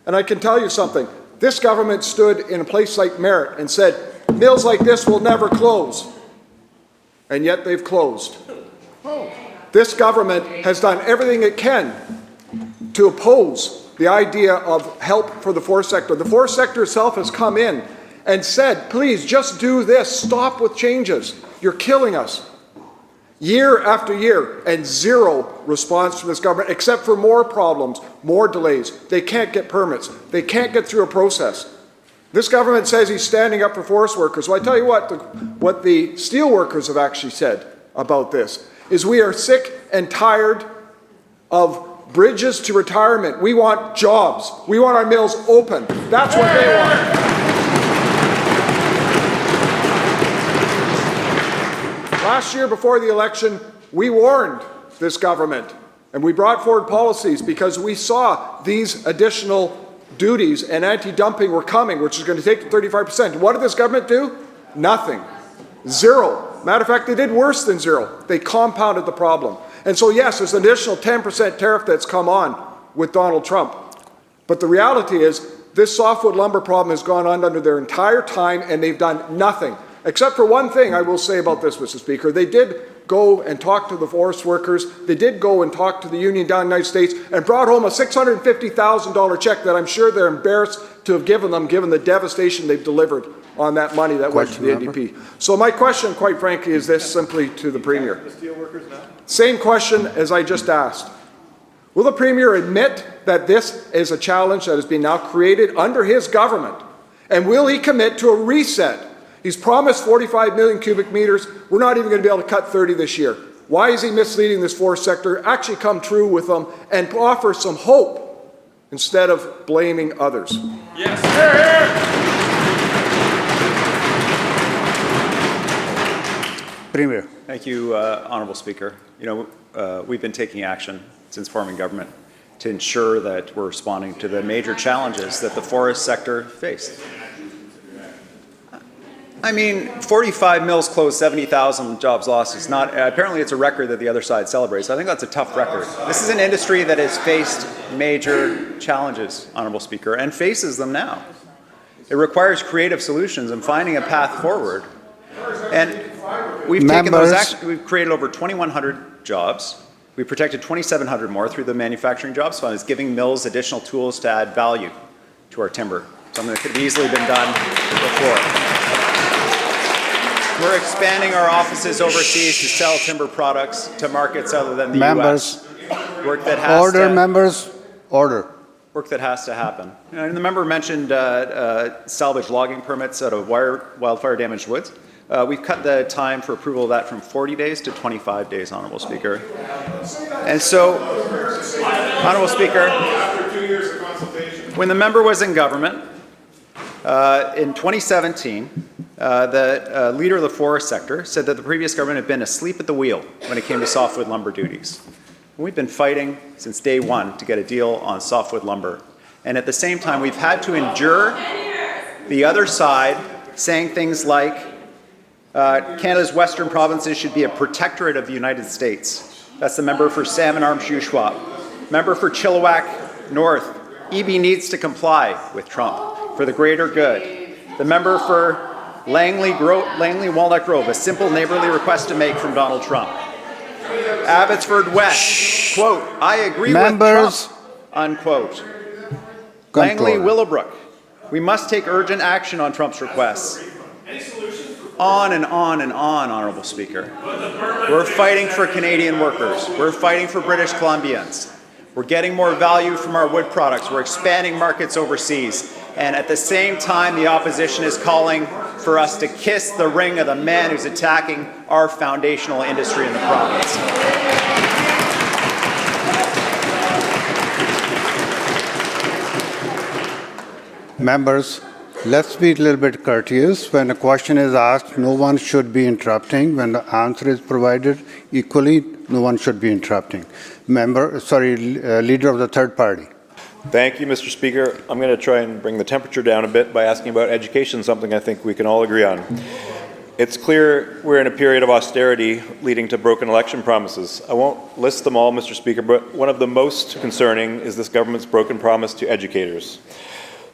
And I can tell you something. This government stood in a place like Merritt and said, mills like this will never close. And yet they've closed. This government has done everything it can to oppose the idea of help for the forest sector. The forest sector itself has come in and said, please just do this, stop with changes. You're killing us. Year after year, and zero response from this government, except for more problems, more delays. They can't get permits. They can't get through a process. This government says he's standing up for forest workers. Well, I tell you what the steel workers have actually said about this is we are sick and tired of bridges to retirement. We want jobs. We want our mills open. That's what they want. Last year, before the election, we warned this government and we brought forward policies because we saw these additional duties and anti-dumping were coming, which is going to take to 35%. What did this government do? Nothing. Zero. Matter of fact, they did worse than zero. They compounded the problem. And so, yes, there's an additional 10% tariff that's come on with Donald Trump. But the reality is, this softwood lumber problem has gone on under their entire time, and they've done nothing. Except for one thing I will say about this, Mr. Speaker. They did go and talk to the forest workers. They did go and talk to the union down in the United States and brought home a $650,000 check that I'm sure they're embarrassed to have given them, given the devastation they've delivered on that money that went to the NDP. So my question, quite frankly, is this simply to the Premier. Same question as I just asked. Will the Premier admit that this is a challenge that has been now created under his government? And will he commit to a reset? He's promised 45 million cubic meters. We're not even going to be able to cut 30 this year. Why is he misleading this forest sector? Actually come true with them and offer some hope instead of blaming others. Yes. Premier. Thank you, Honourable Speaker. You know, we've been taking action since forming government to ensure that we're responding to the major challenges that the forest sector faced. I mean, 45 mills closed, 70,000 jobs lost is not, apparently it's a record that the other side celebrates. I think that's a tough record. This is an industry that has faced major challenges, Honourable Speaker, and faces them now. It requires creative solutions and finding a path forward. And we've taken those actions, we've created over 2,100 jobs. We've protected 2,700 more through the Manufacturing Jobs Fund. It's giving mills additional tools to add value to our timber, something that could have easily been done before. We're expanding our offices overseas to sell timber products to markets other than the U.S. Work that has Order, to, members. Order. Work that has to happen. And the member mentioned salvage logging permits out of wildfire-damaged woods. We've cut the time for approval of that from 40 days to 25 days, Honourable Speaker. And so, Honourable Speaker, when the member was in government, in 2017, the leader of the forest sector said that the previous government had been asleep at the wheel when it came to softwood lumber duties. We've been fighting since day one to get a deal on softwood lumber. And at the same time, we've had to endure the other side saying things like Canada's western provinces should be a protectorate of the United States. That's the member for Salmon Arm Shuswap. Member for Chilliwack North. EB needs to comply with Trump for the greater good. The member for Langley Walnut Grove, a simple neighborly request to make from Donald Trump. Abbotsford West, quote, I agree with Trump, unquote. Langley Willowbrook, we must take urgent action on Trump's requests. On and on and on, Honourable Speaker. We're fighting for Canadian workers. We're fighting for British Columbians. We're getting more value from our wood products. We're expanding markets overseas. And at the same time, the opposition is calling for us to kiss the ring of the man who's attacking our foundational industry in the province. Members, let's be a little bit courteous. When a question is asked, no one should be interrupting. When the answer is provided, equally, no one should be interrupting. Leader of the third party. Thank you, Mr. Speaker. I'm going to try and bring the temperature down a bit by asking about education, something I think we can all agree on. It's clear we're in a period of austerity leading to broken election promises. I won't list them all, Mr. Speaker, but one of the most concerning is this government's broken promise to educators.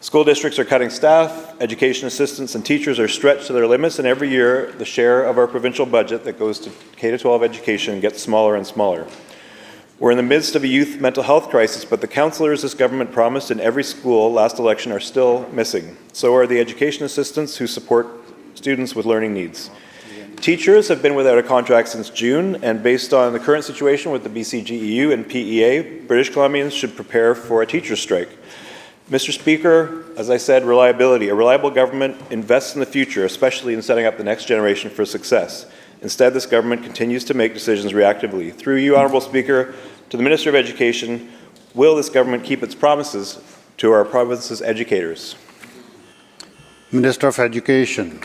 School districts are cutting staff, education assistants and teachers are stretched to their limits, and every year the share of our provincial budget that goes to K-12 education gets smaller and smaller. We're in the midst of a youth mental health crisis, but the counsellors this government promised in every school last election are still missing. So are the education assistants who support students with learning needs. Teachers have been without a contract since June, and based on the current situation with the BCGEU and PEA, British Columbians should prepare for a teacher's strike. Mr. Speaker, as I said, reliability. A reliable government invests in the future, especially in setting up the next generation for success. Instead, this government continues to make decisions reactively. Through you, Honourable Speaker, to the Minister of Education, will this government keep its promises to our province's educators? Minister of Education.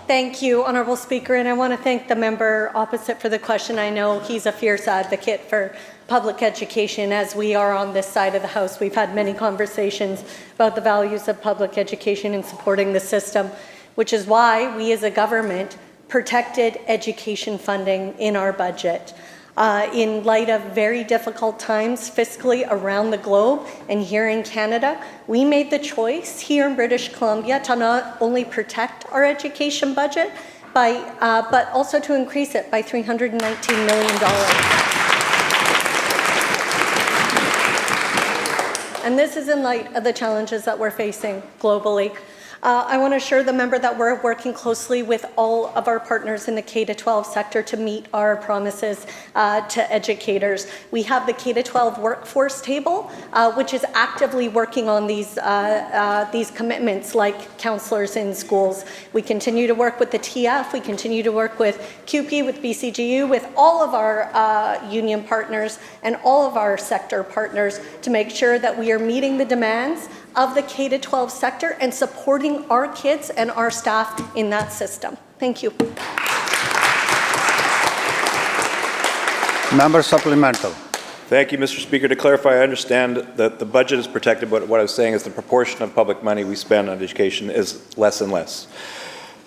Thank you, Honourable Speaker, and I want to thank the member opposite for the question. I know he's a fierce advocate for public education, as we are on this side of the House. We've had many conversations about the values of public education and supporting the system, which is why we as a government protected education funding in our budget. In light of very difficult times fiscally around the globe and here in Canada, we made the choice here in British Columbia to not only protect our education budget, but also to increase it by $319 million. And this is in light of the challenges that we're facing globally. I want to assure the member that we're working closely with all of our partners in the K-12 sector to meet our promises to educators. We have the K-12 workforce table, which is actively working on these commitments, like counselors in schools. We continue to work with the TF, we continue to work with CUPE, with BCGU, with all of our union partners and all of our sector partners to make sure that we are meeting the demands of the K-12 sector and supporting our kids and our staff in that system. Thank you. Member supplemental. Thank you, Mr. Speaker. To clarify, I understand that the budget is protected, but what I was saying is the proportion of public money we spend on education is less and less.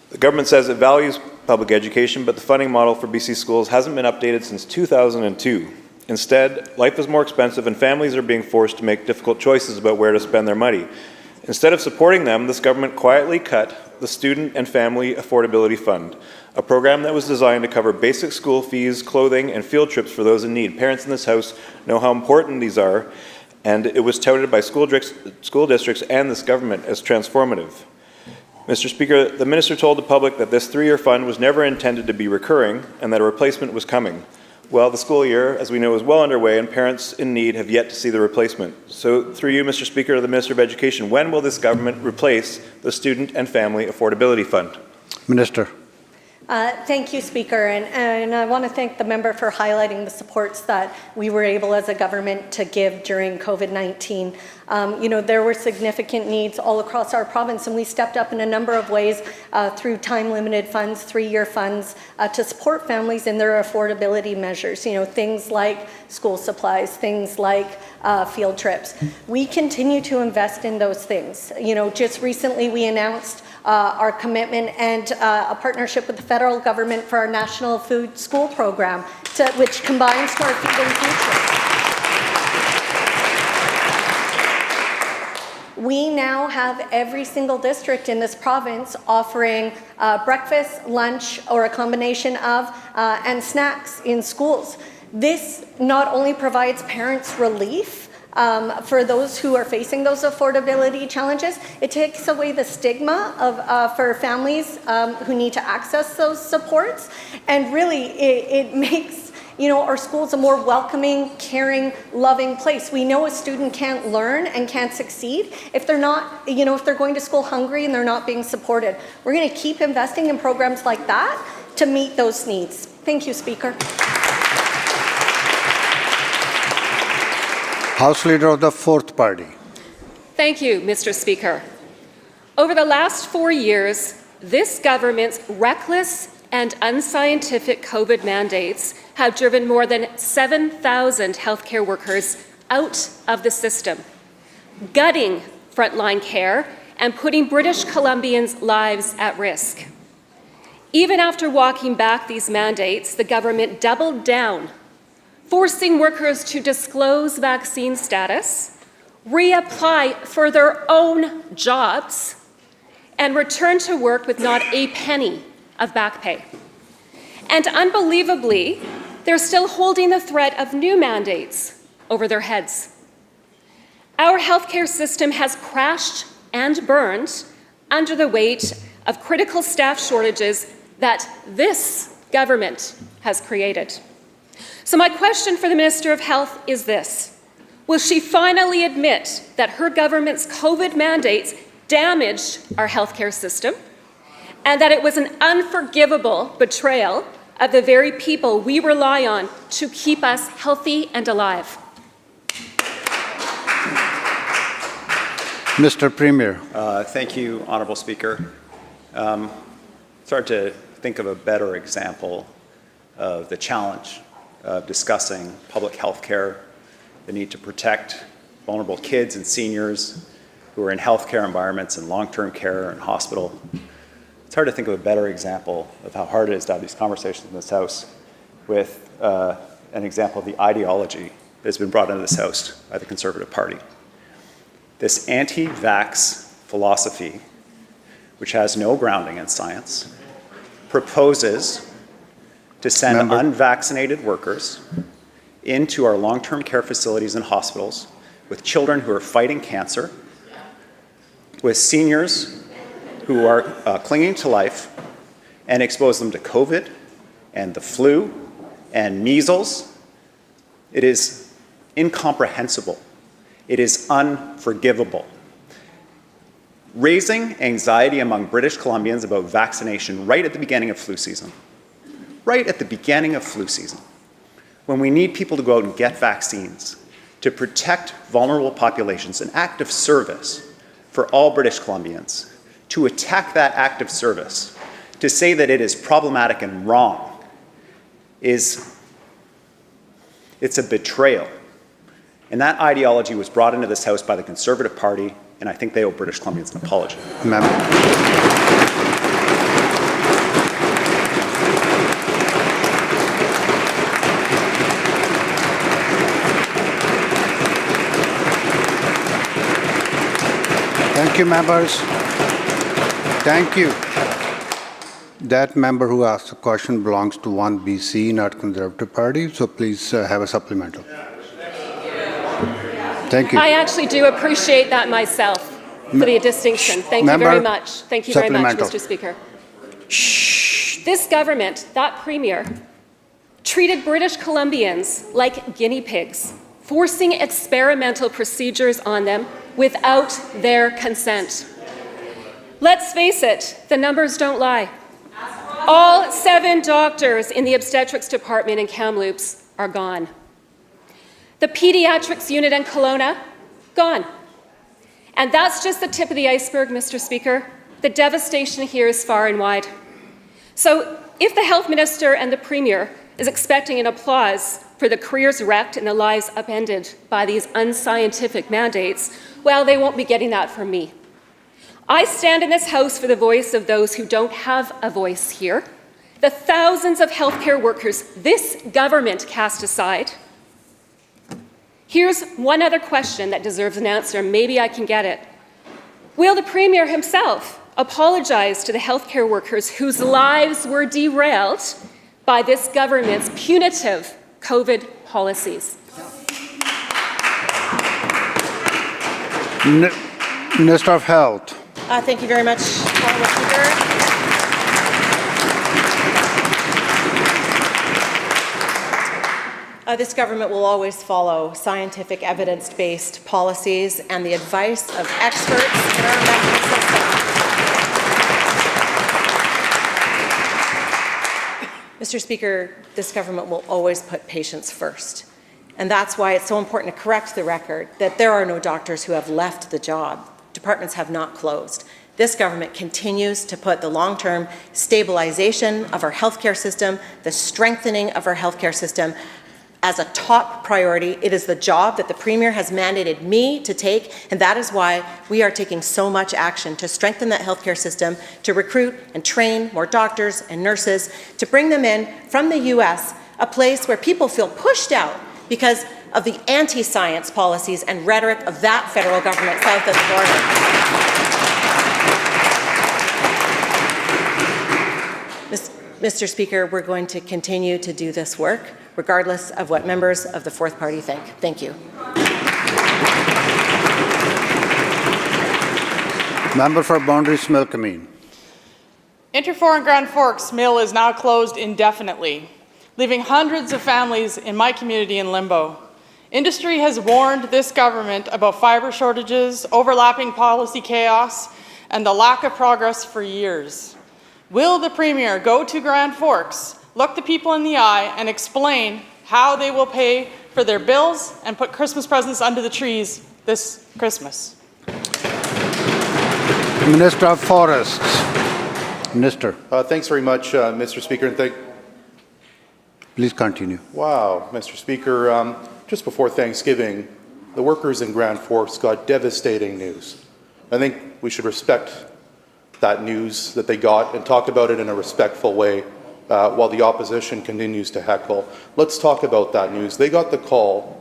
The government says it values public education, but the funding model for BC schools hasn't been updated since 2002. Instead, life is more expensive and families are being forced to make difficult choices about where to spend their money. Instead of supporting them, this government quietly cut the Student and Family Affordability Fund, a program that was designed to cover basic school fees, clothing, and field trips for those in need. Parents in this House know how important these are, and it was touted by school districts and this government as transformative. Mr. Speaker, the Minister told the public that this 3-year fund was never intended to be recurring and that a replacement was coming. Well, the school year, as we know, is well underway, and parents in need have yet to see the replacement. So, through you, Mr. Speaker, to the Minister of Education, when will this government replace the Student and Family Affordability Fund? Minister. Thank you, Speaker, and I want to thank the member for highlighting the supports that we were able as a government to give during COVID-19. There were significant needs all across our province, and we stepped up in a number of ways through time-limited funds, 3-year funds, to support families in their affordability measures, things like school supplies, things like field trips. We continue to invest in those things. Just recently we announced our commitment and a partnership with the federal government for our National Food School Program, which combines to our Feeding Future. We now have every single district in this province offering breakfast, lunch, or a combination of, and snacks in schools. This not only provides parents relief for those who are facing those affordability challenges, it takes away the stigma for families who need to access those supports, and really it makes our schools a more welcoming, caring, loving place. We know a student can't learn and can't succeed if they're not, if they're going to school hungry and they're not being supported. We're going to keep investing in programs like that to meet those needs. Thank you, Speaker. House Leader of the Fourth Party. Thank you, Mr. Speaker. Over the last 4 years, this government's reckless and unscientific COVID mandates have driven more than 7,000 healthcare workers out of the system, gutting frontline care and putting British Columbians' lives at risk. Even after walking back these mandates, the government doubled down, forcing workers to disclose vaccine status, reapply for their own jobs, and return to work with not a penny of back pay. And unbelievably, they're still holding the threat of new mandates over their heads. Our healthcare system has crashed and burned under the weight of critical staff shortages that this government has created. So my question for the Minister of Health is this: will she finally admit that her government's COVID mandates damaged our healthcare system, and that it was an unforgivable betrayal of the very people we rely on to keep us healthy and alive? Mr. Premier. Thank you, Honourable Speaker. It's hard to think of a better example of the challenge of discussing public health care, the need to protect vulnerable kids and seniors who are in healthcare environments and long-term care and hospital. It's hard to think of a better example of how hard it is to have these conversations in this House with an example of the ideology that has been brought into this House by the Conservative Party. This anti-vax philosophy, which has no grounding in science, proposes to send unvaccinated workers into our long-term care facilities and hospitals with children who are fighting cancer, with seniors who are clinging to life, and expose them to COVID and the flu and measles. It is incomprehensible. It is unforgivable. Raising anxiety among British Columbians about vaccination right at the beginning of flu season, when we need people to go out and get vaccines to protect vulnerable populations, an act of service for all British Columbians, to attack that act of service, to say that it is problematic and wrong, it's a betrayal. And that ideology was brought into this House by the Conservative Party, and I think they owe British Columbians an apology. Thank you, members. Thank you. That member who asked the question belongs to 1BC, not Conservative Party, so please have a supplemental. Thank you. I actually do appreciate that myself, for the distinction. Thank you very much. Thank you very much, Mr. Speaker. This government, that Premier, treated British Columbians like guinea pigs, forcing experimental procedures on them without their consent. Let's face it, the numbers don't lie. All 7 doctors in the obstetrics department in Kamloops are gone. The pediatrics unit in Kelowna, gone. And that's just the tip of the iceberg, Mr. Speaker. The devastation here is far and wide. So if the Health Minister and the Premier is expecting an applause for the careers wrecked and the lives upended by these unscientific mandates, well, they won't be getting that from me. I stand in this House for the voice of those who don't have a voice here, the thousands of healthcare workers this government cast aside. Here's one other question that deserves an answer. Maybe I can get it. Will the Premier himself apologize to the healthcare workers whose lives were derailed by this government's punitive COVID policies? Minister of Health. Thank you very much, Honourable Speaker. This government will always follow scientific, evidence-based policies and the advice of experts in our medical system. Mr. Speaker, this government will always put patients first. And that's why it's so important to correct the record that there are no doctors who have left the job. Departments have not closed. This government continues to put the long-term stabilization of our healthcare system, the strengthening of our healthcare system, as a top priority. It is the job that the Premier has mandated me to take, and that is why we are taking so much action to strengthen that healthcare system, to recruit and train more doctors and nurses, to bring them in from the US, a place where people feel pushed out because of the anti-science policies and rhetoric of that federal government south of the border. Mr. Speaker, we're going to continue to do this work, regardless of what members of the Fourth Party think. Thank you. Member for Boundaries, Milkameen. Interfor and Grand Forks Mill is now closed indefinitely, leaving hundreds of families in my community in limbo. Industry has warned this government about fiber shortages, overlapping policy chaos, and the lack of progress for years. Will the Premier go to Grand Forks, look the people in the eye, and explain how they will pay for their bills and put Christmas presents under the trees this Christmas? Minister of Forests. Minister. Thanks very much, Mr. Speaker. And please continue. Wow, Mr. Speaker. Just before Thanksgiving, the workers in Grand Forks got devastating news. I think we should respect that news that they got and talk about it in a respectful way while the opposition continues to heckle. Let's talk about that news. They got the call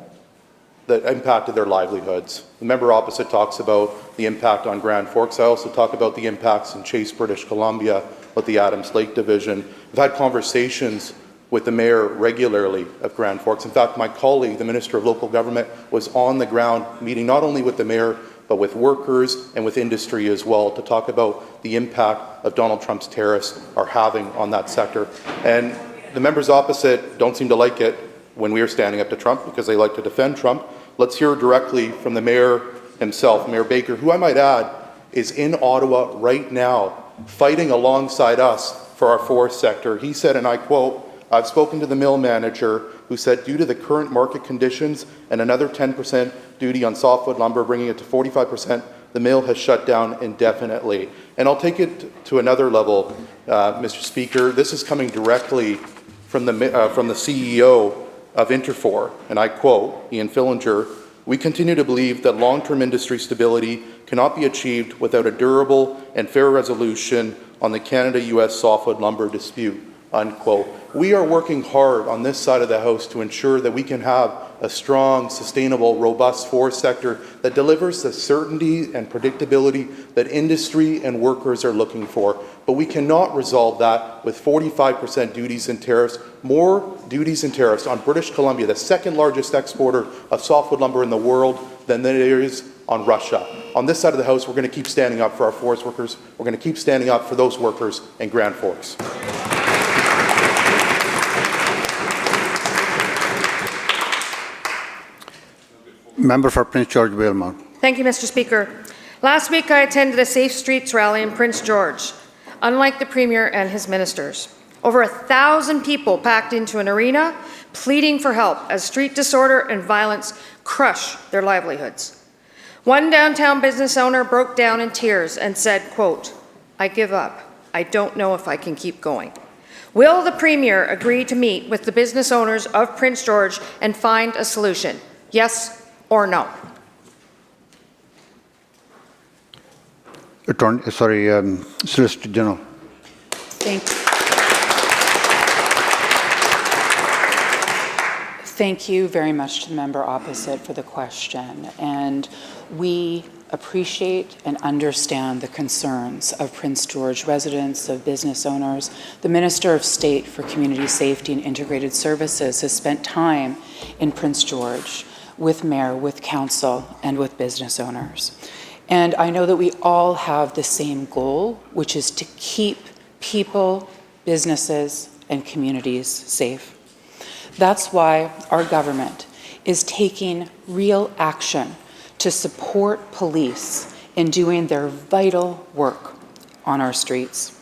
that impacted their livelihoods. The member opposite talks about the impact on Grand Forks. I also talk about the impacts in Chase, British Columbia, with the Adams Lake Division. I've had conversations with the mayor regularly of Grand Forks. In fact, my colleague, the Minister of Local Government, was on the ground meeting not only with the mayor, but with workers and with industry as well to talk about the impact of Donald Trump's tariffs are having on that sector. And the members opposite don't seem to like it when we are standing up to Trump because they like to defend Trump. Let's hear directly from the mayor himself, Mayor Baker, who I might add is in Ottawa right now fighting alongside us for our forest sector. He said, and I quote, "I've spoken to the mill manager who said due to the current market conditions and another 10% duty on softwood lumber, bringing it to 45%, the mill has shut down indefinitely." And I'll take it to another level, Mr. Speaker. This is coming directly from the CEO of Interfor, and I quote, Ian Fillinger, "We continue to believe that long-term industry stability cannot be achieved without a durable and fair resolution on the Canada-US softwood lumber dispute," unquote. We are working hard on this side of the House to ensure that we can have a strong, sustainable, robust forest sector that delivers the certainty and predictability that industry and workers are looking for. But we cannot resolve that with 45% duties and tariffs, more duties and tariffs on British Columbia, the second largest exporter of softwood lumber in the world, than there is on Russia. On this side of the House, we're going to keep standing up for our forest workers. We're going to keep standing up for those workers in Grand Forks. Member for Prince George Valemount. Thank you, Mr. Speaker. Last week, I attended a Safe Streets rally in Prince George. Unlike the Premier and his ministers, over 1,000 people packed into an arena, pleading for help as street disorder and violence crush their livelihoods. One downtown business owner broke down in tears and said, quote, "I give up. I don't know if I can keep going." Will the Premier agree to meet with the business owners of Prince George and find a solution? Yes or no? Solicitor General. Thank you very much to the member opposite for the question. And we appreciate and understand the concerns of Prince George residents, of business owners. The Minister of State for Community Safety and Integrated Services has spent time in Prince George with mayor, with council, and with business owners. And I know that we all have the same goal, which is to keep people, businesses, and communities safe. That's why our government is taking real action to support police in doing their vital work on our streets.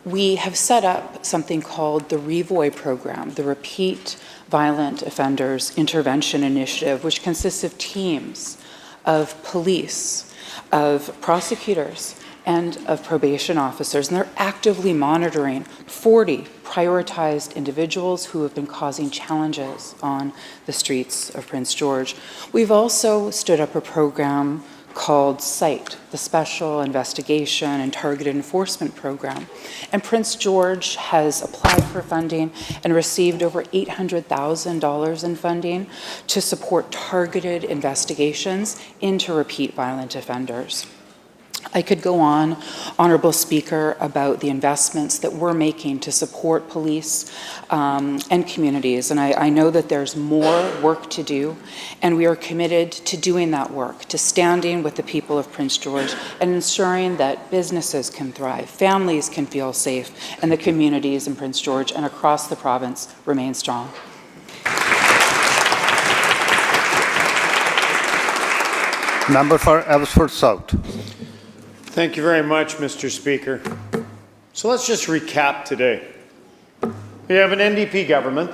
We have set up something called the REVOI program, the Repeat Violent Offenders Intervention Initiative, which consists of teams of police, of prosecutors, and of probation officers. And they're actively monitoring 40 prioritized individuals who have been causing challenges on the streets of Prince George. We've also stood up a program called SITE, the Special Investigation and Targeted Enforcement Program. And Prince George has applied for funding and received over $800,000 in funding to support targeted investigations into repeat violent offenders. I could go on, Honourable Speaker, about the investments that we're making to support police and communities. And I know that there's more work to do, and we are committed to doing that work, to standing with the people of Prince George and ensuring that businesses can thrive, families can feel safe, and the communities in Prince George and across the province remain strong. Member for Abbotsford South. Thank you very much, Mr. Speaker. So let's just recap today. We have an NDP government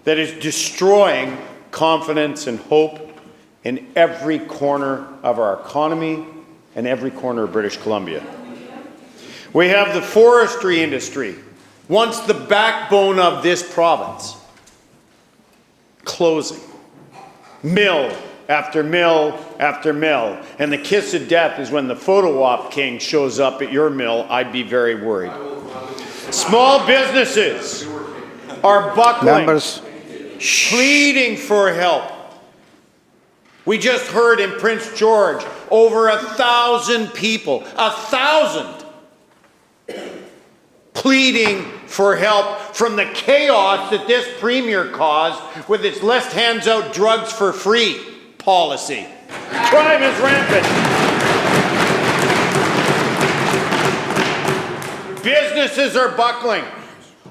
that is destroying confidence and hope in every corner of our economy and every corner of British Columbia. We have the forestry industry, once the backbone of this province, closing. Mill after mill after mill. And the kiss of death is when the photo op king shows up at your mill. I'd be very worried. Small businesses are buckling, Members, pleading for help. We just heard in Prince George, over 1,000 people, 1,000, pleading for help from the chaos that this premier caused with its "lest hands out drugs for free" policy. Crime is rampant. Businesses are buckling.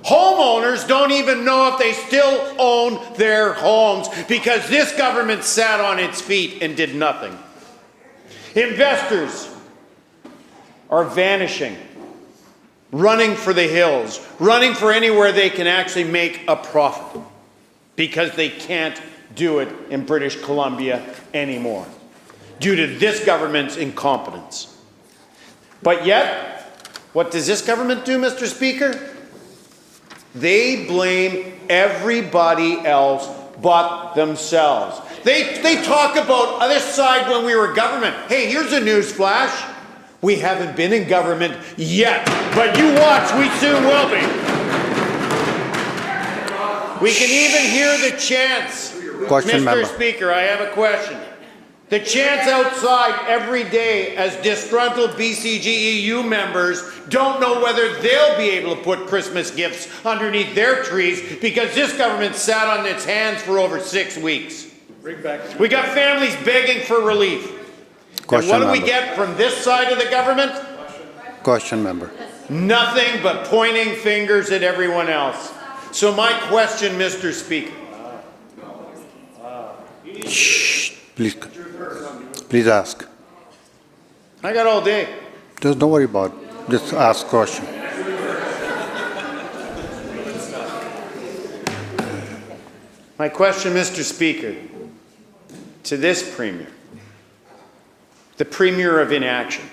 Homeowners don't even know if they still own their homes because this government sat on its feet and did nothing. Investors are vanishing, running for the hills, running for anywhere they can actually make a profit because they can't do it in British Columbia anymore due to this government's incompetence. But yet, what does this government do, Mr. Speaker? They blame everybody else but themselves. They talk about other side when we were government. Hey, here's a news flash. We haven't been in government yet, but you watch, we soon will be. We can even hear the chants. Question, Mr. member. Speaker, I have a question. The chants outside every day as disgruntled BCGEU members don't know whether they'll be able to put Christmas gifts underneath their trees because this government sat on its hands for over 6 weeks. We got families begging for relief. Question, and what do we member. get from this side of the government? Question, member. Nothing but pointing fingers at everyone else. So my question, Mr. Speaker. Shh, please, please ask. I got all day. Just don't worry about it. Just ask question. My question, Mr. Speaker, to this Premier, the Premier of inaction.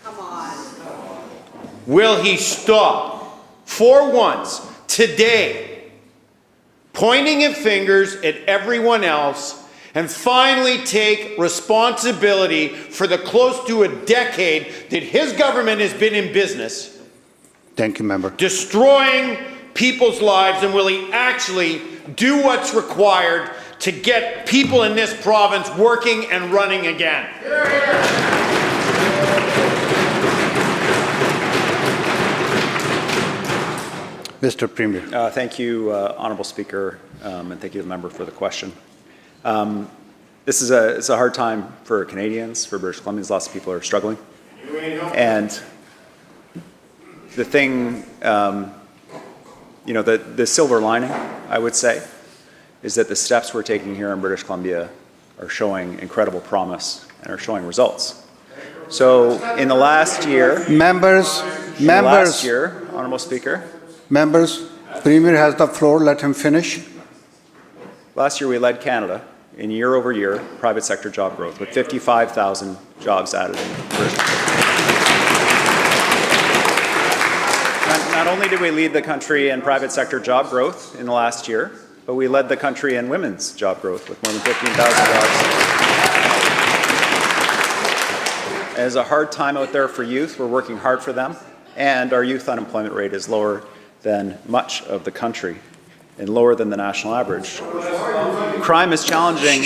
Come on. Will he stop, for once, today, pointing at fingers at everyone else and finally take responsibility for the close to a decade that his government has been in business, Thank you, member. destroying people's lives, and will he actually do what's required to get people in this province working and running again? Mr. Premier. Thank you, Honourable Speaker, and thank you, the member, for the question. This is it's a hard time for Canadians, for British Columbians. Lots of people are struggling. And the thing, you know, the silver lining, I would say, is that the steps we're taking here in British Columbia are showing incredible promise and are showing results. So in the last year, Members, Honourable Speaker, members, Premier has the floor. Let him finish. last year we led Canada in year-over-year private sector job growth with 55,000 jobs added in British Columbia. Not only did we lead the country in private sector job growth in the last year, but we led the country in women's job growth with more than 15,000 jobs. It is a hard time out there for youth. We're working hard for them, and our youth unemployment rate is lower than much of the country and lower than the national average. Crime is challenging.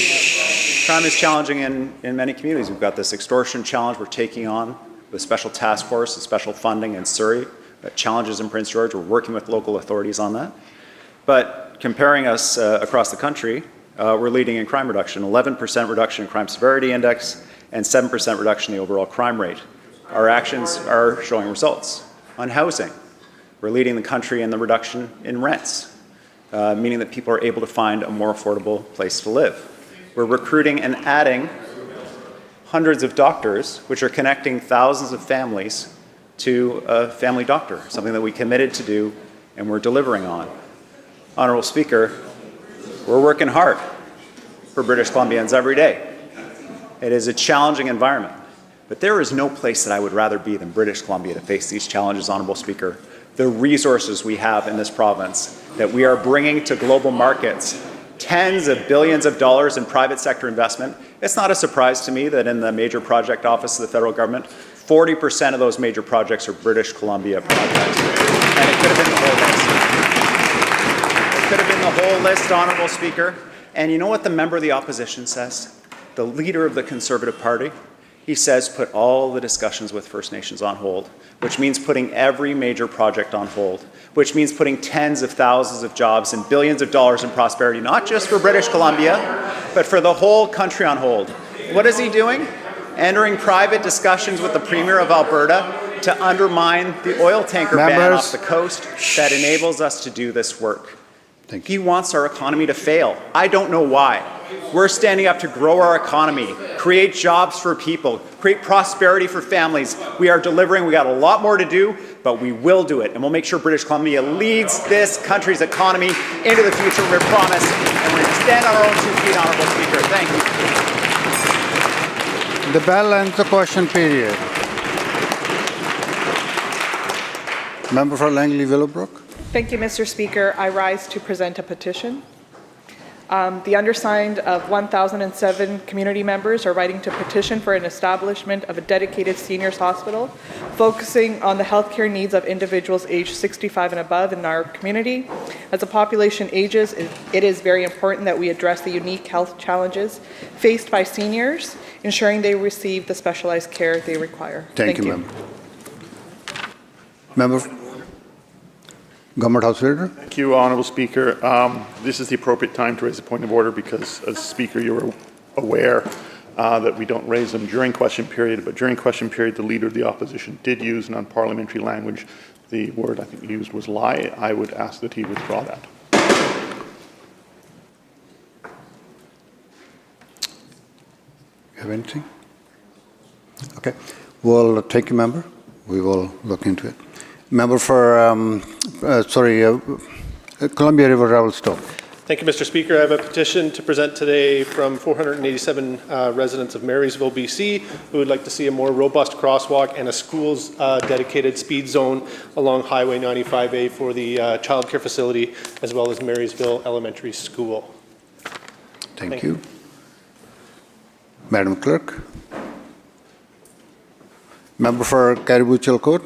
Crime is challenging in many communities. We've got this extortion challenge we're taking on with special task force and special funding in Surrey. Challenges in Prince George. We're working with local authorities on that. But comparing us across the country, we're leading in crime reduction. 11% reduction in crime severity index and 7% reduction in the overall crime rate. Our actions are showing results. On housing, we're leading the country in the reduction in rents, meaning that people are able to find a more affordable place to live. We're recruiting and adding hundreds of doctors, which are connecting thousands of families to a family doctor, something that we committed to do and we're delivering on. Honourable Speaker, we're working hard for British Columbians every day. It is a challenging environment, but there is no place that I would rather be than British Columbia to face these challenges, Honourable Speaker. The resources we have in this province that we are bringing to global markets, tens of billions of dollars in private sector investment. It's not a surprise to me that in the major project office of the federal government, 40% of those major projects are British Columbia projects. And it could have been the whole list. It could have been the whole list, Honourable Speaker. And you know what the member of the opposition says? The leader of the Conservative Party? He says put all the discussions with First Nations on hold, which means putting every major project on hold, which means putting tens of thousands of jobs and billions of dollars in prosperity, not just for British Columbia, but for the whole country on hold. What is he doing? Entering private discussions with the Premier of Alberta to undermine the oil tanker ban off the coast that enables us to do this work. He wants our economy to fail. I don't know why. We're standing up to grow our economy, create jobs for people, create prosperity for families. We are delivering. We got a lot more to do, but we will do it. And we'll make sure British Columbia leads this country's economy into the future, we promise. And we're going to stand on our own 2 feet, Honourable Speaker. Thank you. The bell ends the question period. Member for Langley Willowbrook. Thank you, Mr. Speaker. I rise to present a petition. The undersigned of 1,007 community members are writing to petition for an establishment of a dedicated seniors hospital focusing on the healthcare needs of individuals aged 65 and above in our community. As the population ages, it is very important that we address the unique health challenges faced by seniors, ensuring they receive the specialized care they require. Thank you, Member. Member. Government House Leader. Thank you, Honourable Speaker. This is the appropriate time to raise a point of order because, as Speaker, you're aware that we don't raise them during question period, but during question period, the Leader of the Opposition did use an unparliamentary language. The word I think he used was lie. I would ask that he withdraw that. You have anything? Okay. Well, thank you, Member. We will look into it. Member for, Columbia River Revelstoke. Thank you, Mr. Speaker. I have a petition to present today from 487 residents of Marysville, BC, who would like to see a more robust crosswalk and a school's dedicated speed zone along Highway 95A for the childcare facility, as well as Marysville Elementary School. Thank you. Madam Clerk. Member for Caribou-Chilcoot.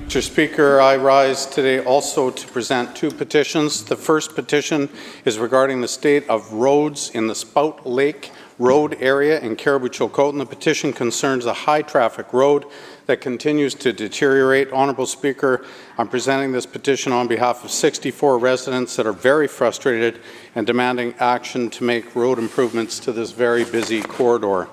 Mr. Speaker, I rise today also to present 2 petitions. The first petition is regarding the state of roads in the Spout Lake Road area in Caribou-Chilcoot, and the petition concerns a high-traffic road that continues to deteriorate. Honourable Speaker, I'm presenting this petition on behalf of 64 residents that are very frustrated and demanding action to make road improvements to this very busy corridor.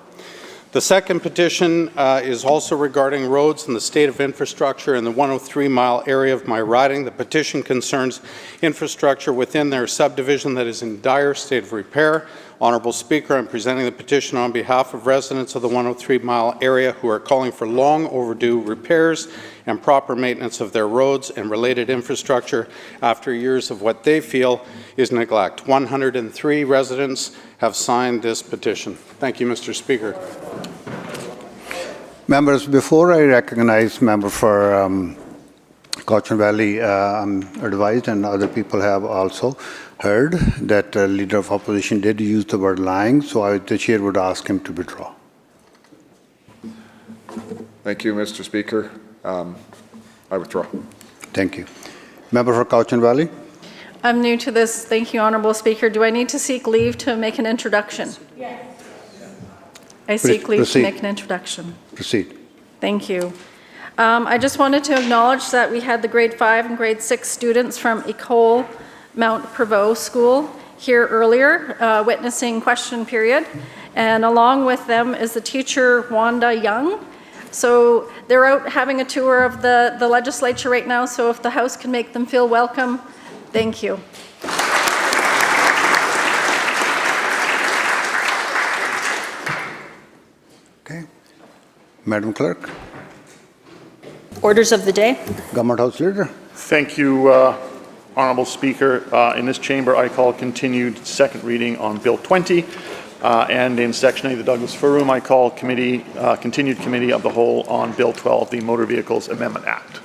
The second petition is also regarding roads and the state of infrastructure in the 103-mile area of my riding. The petition concerns infrastructure within their subdivision that is in dire state of repair. Honourable Speaker, I'm presenting the petition on behalf of residents of the 103-mile area who are calling for long overdue repairs and proper maintenance of their roads and related infrastructure after years of what they feel is neglect. 103 residents have signed this petition. Thank you, Mr. Speaker. Members, before I recognize member for Cochin Valley, I'm advised, and other people have also heard, that Leader of Opposition did use the word lying, so the Chair would ask him to withdraw. Thank you, Mr. Speaker. I withdraw. Thank you. Member for Cochin Valley. I'm new to this. Thank you, Honourable Speaker. Do I need to seek leave to make an introduction? Yes. I seek leave to make an introduction. Proceed. Thank you. I just wanted to acknowledge that we had the grade 5 and grade 6 students from Ecole Mount Prevost School here earlier, witnessing question period. And along with them is the teacher, Wanda Young. So they're out having a tour of the legislature right now, so if the House can make them feel welcome, thank you. Okay. Madam Clerk. Orders of the day. Government House Leader. Thank you, Honourable Speaker. In this chamber, I call continued second reading on Bill 20. And in Section A, the Douglas-Fir Room, I call continued committee of the whole on Bill 12, the Motor Vehicles Amendment Act.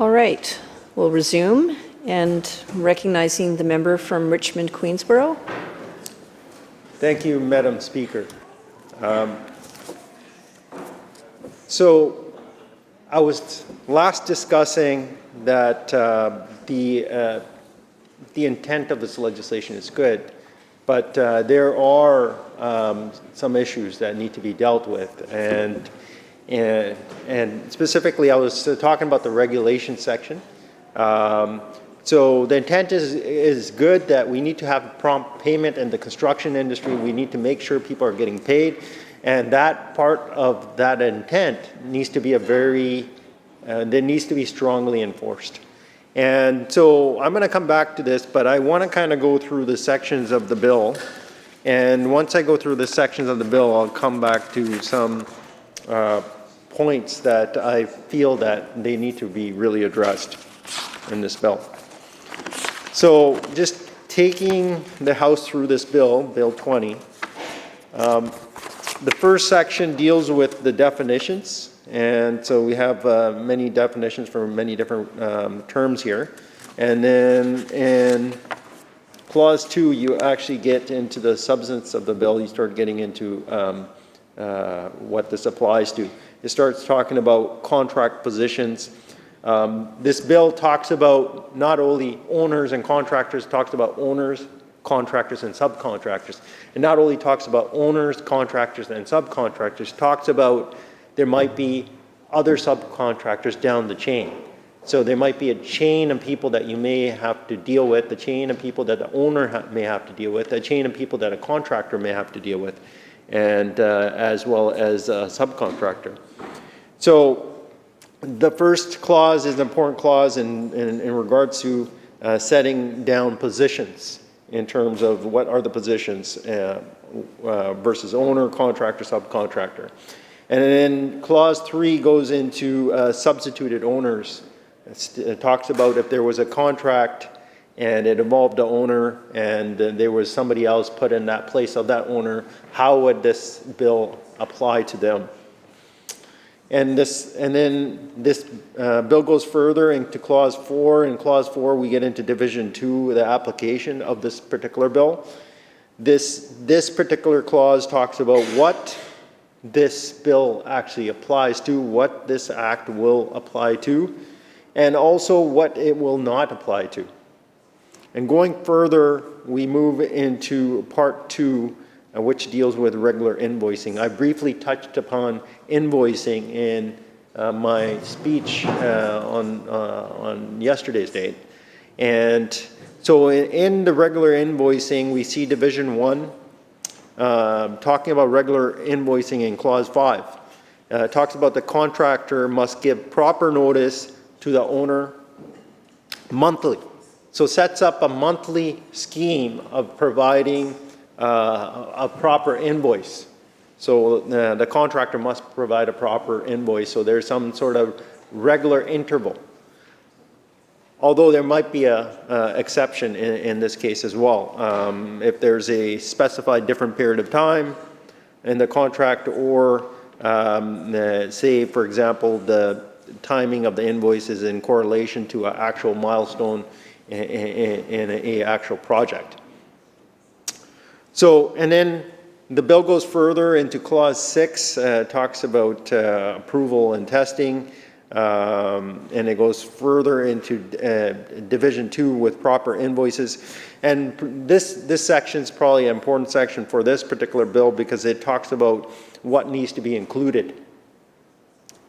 All right, we'll resume, and recognizing the member from Richmond, Queensborough. Thank you, Madam Speaker. So I was last discussing that the intent of this legislation is good, but there are some issues that need to be dealt with, and specifically I was talking about the regulation section. So the intent is good, that we need to have prompt payment in the construction industry. We need to make sure people are getting paid, and that part of that intent needs to be that needs to be strongly enforced. And so I'm going to come back to this, but I want to kind of go through the sections of the bill. And once I go through the sections of the bill, I'll come back to some points that I feel that they need to be really addressed in this bill. So just taking the House through this bill, Bill 20, the first section deals with the definitions. And so we have many definitions for many different terms here. And then in Clause 2, you actually get into the substance of the bill. You start getting into what this applies to. It starts talking about contract positions. This bill talks about not only owners and contractors, it talks about owners, contractors, and subcontractors. And not only talks about owners, contractors, and subcontractors, talks about there might be other subcontractors down the chain. So there might be a chain of people that you may have to deal with, the chain of people that the owner may have to deal with, a chain of people that a contractor may have to deal with, and as well as a subcontractor. So the first clause is an important clause in regards to setting down positions in terms of what are the positions versus owner, contractor, subcontractor. And then Clause 3 goes into substituted owners. It talks about if there was a contract and it involved the owner and there was somebody else put in that place of that owner, how would this bill apply to them? And then this bill goes further into Clause 4. In Clause 4, we get into Division 2, the application of this particular bill. This particular clause talks about what this bill actually applies to, what this act will apply to, and also what it will not apply to. And going further, we move into Part 2, which deals with regular invoicing. I briefly touched upon invoicing in my speech on yesterday's date. And so in the regular invoicing, we see Division 1 talking about regular invoicing in Clause 5. It talks about the contractor must give proper notice to the owner monthly. So sets up a monthly scheme of providing a proper invoice. So the contractor must provide a proper invoice. So there's some sort of regular interval. Although there might be an exception in this case as well. If there's a specified different period of time in the contract, or say, for example, the timing of the invoice is in correlation to an actual milestone in an actual project. So, and then the bill goes further into Clause 6, talks about approval and testing. And it goes further into Division 2 with proper invoices. And this section is probably an important section for this particular bill because it talks about what needs to be included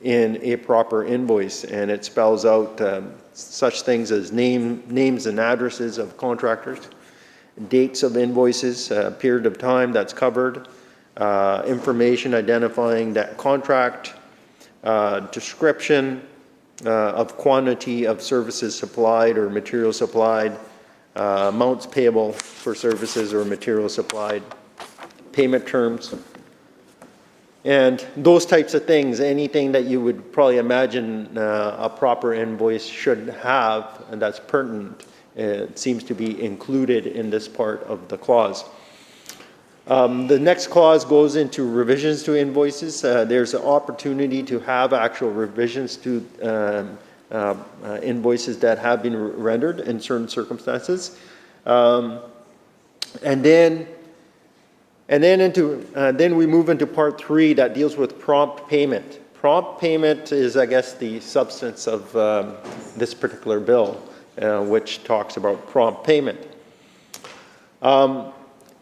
in a proper invoice. And it spells out such things as names and addresses of contractors, dates of invoices, period of time that's covered, information identifying that contract, description of quantity of services supplied or material supplied, amounts payable for services or material supplied, payment terms, and those types of things. Anything that you would probably imagine a proper invoice should have, and that's pertinent, it seems to be included in this part of the clause. The next clause goes into revisions to invoices. There's an opportunity to have actual revisions to invoices that have been rendered in certain circumstances. And then we move into part 3 that deals with prompt payment. Prompt payment is, I guess, the substance of this particular bill, which talks about prompt payment.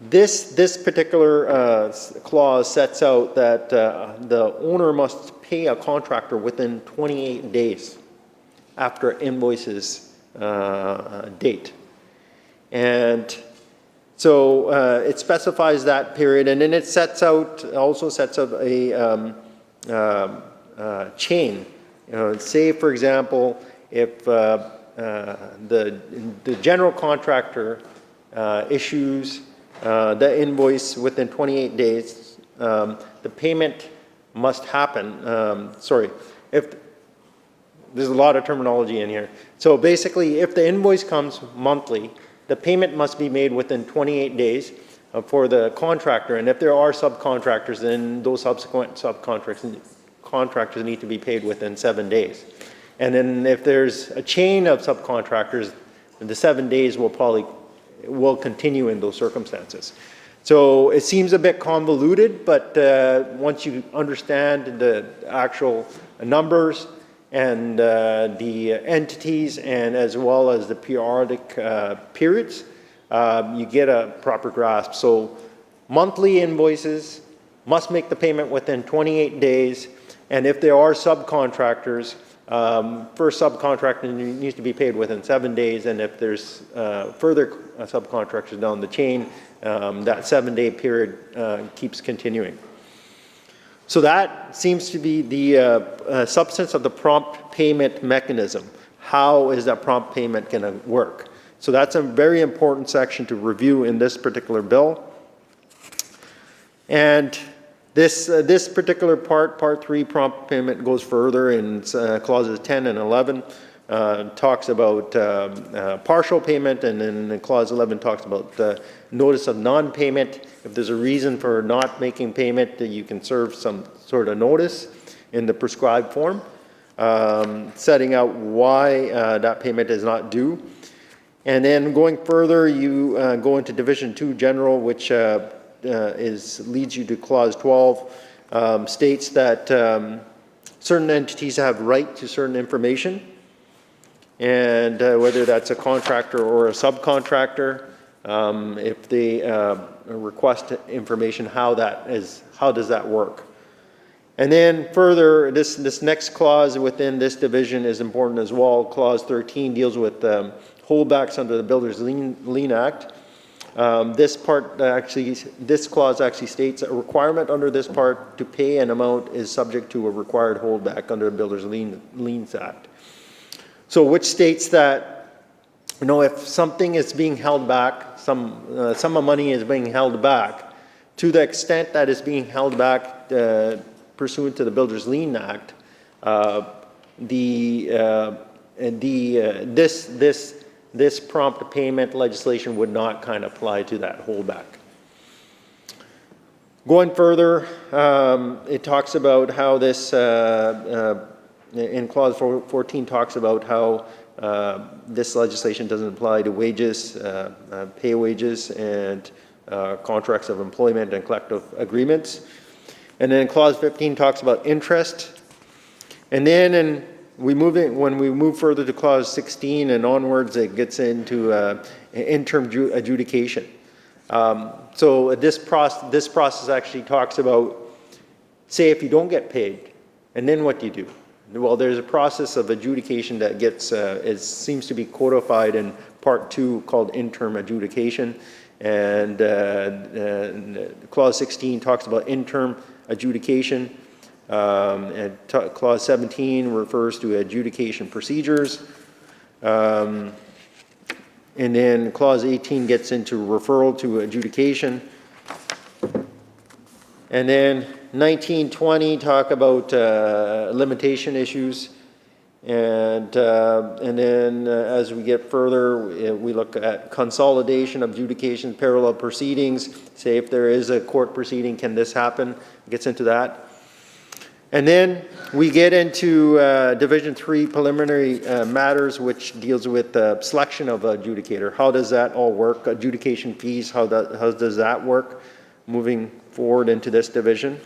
This particular clause sets out that the owner must pay a contractor within 28 days after invoice's date. And so it specifies that period, and then it also sets out a chain. Say, for example, if the general contractor issues the invoice within 28 days, the payment must happen. There's a lot of terminology in here. So basically, if the invoice comes monthly, the payment must be made within 28 days for the contractor. And if there are subcontractors, then those subsequent contractors need to be paid within 7 days. And then if there's a chain of subcontractors, the 7 days will continue in those circumstances. So it seems a bit convoluted, but once you understand the actual numbers and the entities, and as well as the periodic periods, you get a proper grasp. So monthly invoices must make the payment within 28 days, and if there are subcontractors, first subcontractor needs to be paid within 7 days, and if there's further subcontractors down the chain, that 7-day period keeps continuing. So that seems to be the substance of the prompt payment mechanism. How is that prompt payment going to work? So that's a very important section to review in this particular bill. And this particular part 3, prompt payment, goes further in clauses 10 and 11. Talks about partial payment, and then clause 11 talks about notice of non-payment. If there's a reason for not making payment, you can serve some sort of notice in the prescribed form, setting out why that payment is not due. And then going further, you go into Division 2 General, which leads you to clause 12, states that certain entities have right to certain information, and whether that's a contractor or a subcontractor, if they request information, how does that work? And then further, this next clause within this division is important as well. Clause 13 deals with holdbacks under the Builders Lien Act. This clause actually states a requirement under this part to pay an amount is subject to a required holdback under the Builders Liens Act. So which states that, if something is being held back, some of money is being held back, to the extent that it's being held back pursuant to the Builders Lien Act, this prompt payment legislation would not kind of apply to that holdback. Going further, it talks about how this, in clause 14, talks about how this legislation doesn't apply to wages, pay wages, and contracts of employment and collective agreements. And then clause 15 talks about interest. And then when we move further to clause 16 and onwards, it gets into interim adjudication. So this process actually talks about, say, if you don't get paid, and then what do you do? Well, there's a process of adjudication that seems to be codified in Part 2 called interim adjudication. And clause 16 talks about interim adjudication. And clause 17 refers to adjudication procedures. And then clause 18 gets into referral to adjudication. And then 1920 talk about limitation issues. And then as we get further, we look at consolidation of adjudication, parallel proceedings. Say if there is a court proceeding, can this happen? It gets into that. And then we get into Division 3 preliminary matters, which deals with the selection of adjudicator. How does that all work? Adjudication fees, how does that work moving forward into this division?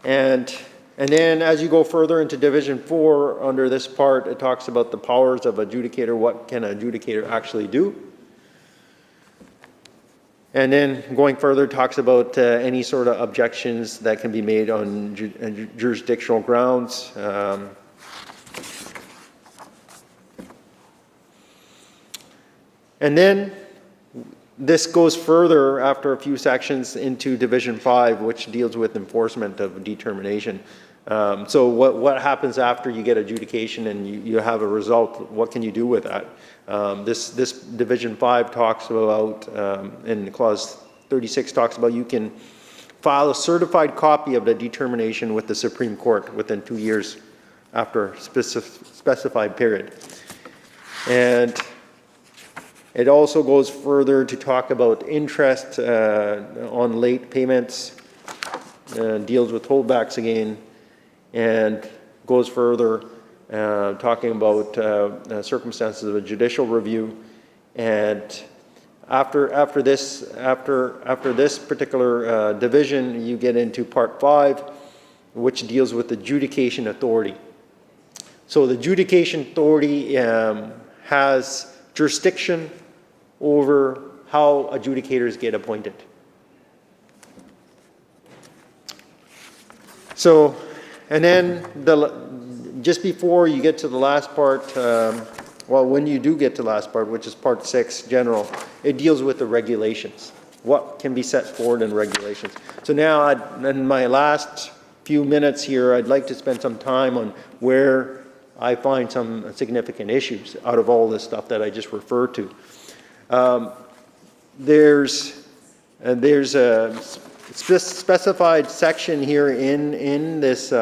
And then as you go further into Division 4, under this part, it talks about the powers of adjudicator. What can an adjudicator actually do? And then going further, talks about any sort of objections that can be made on jurisdictional grounds. And then this goes further after a few sections into Division 5, which deals with enforcement of determination. So what happens after you get adjudication and you have a result? What can you do with that? This Division 5 talks about, and Clause 36 talks about, you can file a certified copy of the determination with the Supreme Court within 2 years after specified period. And it also goes further to talk about interest on late payments, deals with holdbacks again, and goes further talking about circumstances of a judicial review. And after this particular division, you get into Part 5, which deals with adjudication authority. So the adjudication authority has jurisdiction over how adjudicators get appointed. So, and then just before you get to the last part, well, when you do get to the last part, which is Part 6, general, it deals with the regulations. What can be set forward in regulations. So now, in my last few minutes here, I'd like to spend some time on where I find some significant issues out of all this stuff that I just referred to. There's a specified section here in this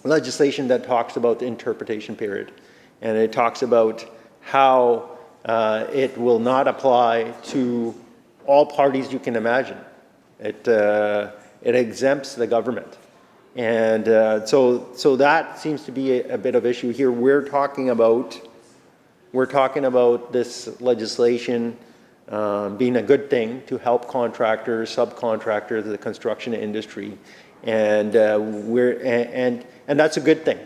legislation that talks about the interpretation period, and it talks about how it will not apply to all parties you can imagine. It exempts the government, and so that seems to be a bit of issue here. We're talking about this legislation being a good thing to help contractors, subcontractors, the construction industry, and that's a good thing.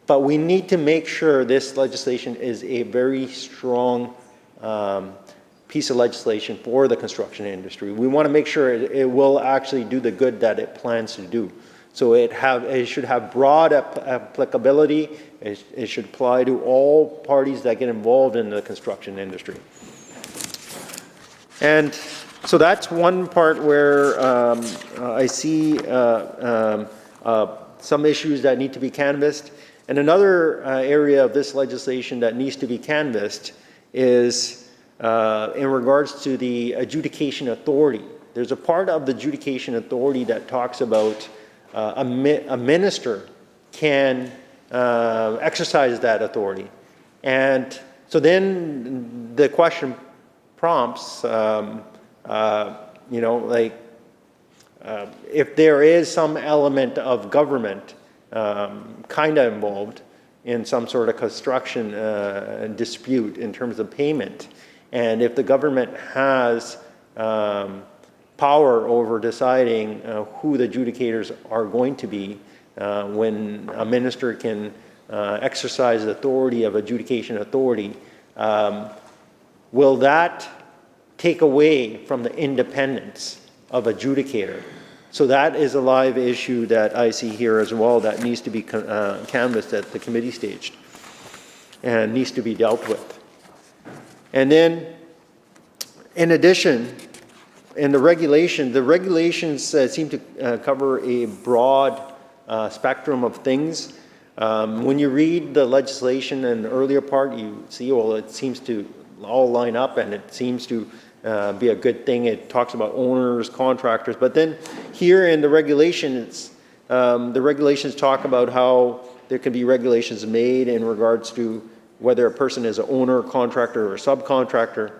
But we need to make sure this legislation is a very strong piece of legislation for the construction industry. We want to make sure it will actually do the good that it plans to do. So it should have broad applicability. It should apply to all parties that get involved in the construction industry. And so that's one part where I see some issues that need to be canvassed. And another area of this legislation that needs to be canvassed is in regards to the adjudication authority. There's a part of the adjudication authority that talks about a minister can exercise that authority. And so then the question prompts, if there is some element of government kind of involved in some sort of construction dispute in terms of payment, and if the government has power over deciding who the adjudicators are going to be, when a minister can exercise the authority of adjudication authority, will that take away from the independence of adjudicator? So that is a live issue that I see here as well that needs to be canvassed at the committee stage and needs to be dealt with. And then, in addition, in the regulations seem to cover a broad spectrum of things. When you read the legislation in the earlier part, you see, well, it seems to all line up and it seems to be a good thing. It talks about owners, contractors, but then here in the regulations, the regulations talk about how there can be regulations made in regards to whether a person is an owner, contractor, or subcontractor.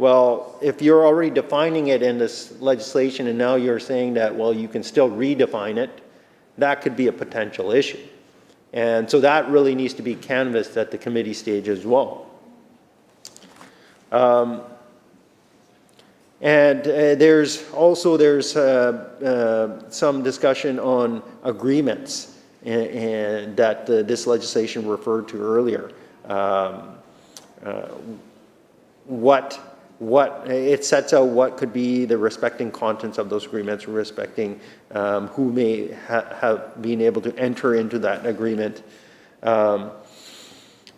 Well, if you're already defining it in this legislation and now you're saying that, well, you can still redefine it, that could be a potential issue. And so that really needs to be canvassed at the committee stage as well. There's some discussion on agreements and that this legislation referred to earlier. It sets out what could be the respecting contents of those agreements, respecting who may have been able to enter into that agreement. And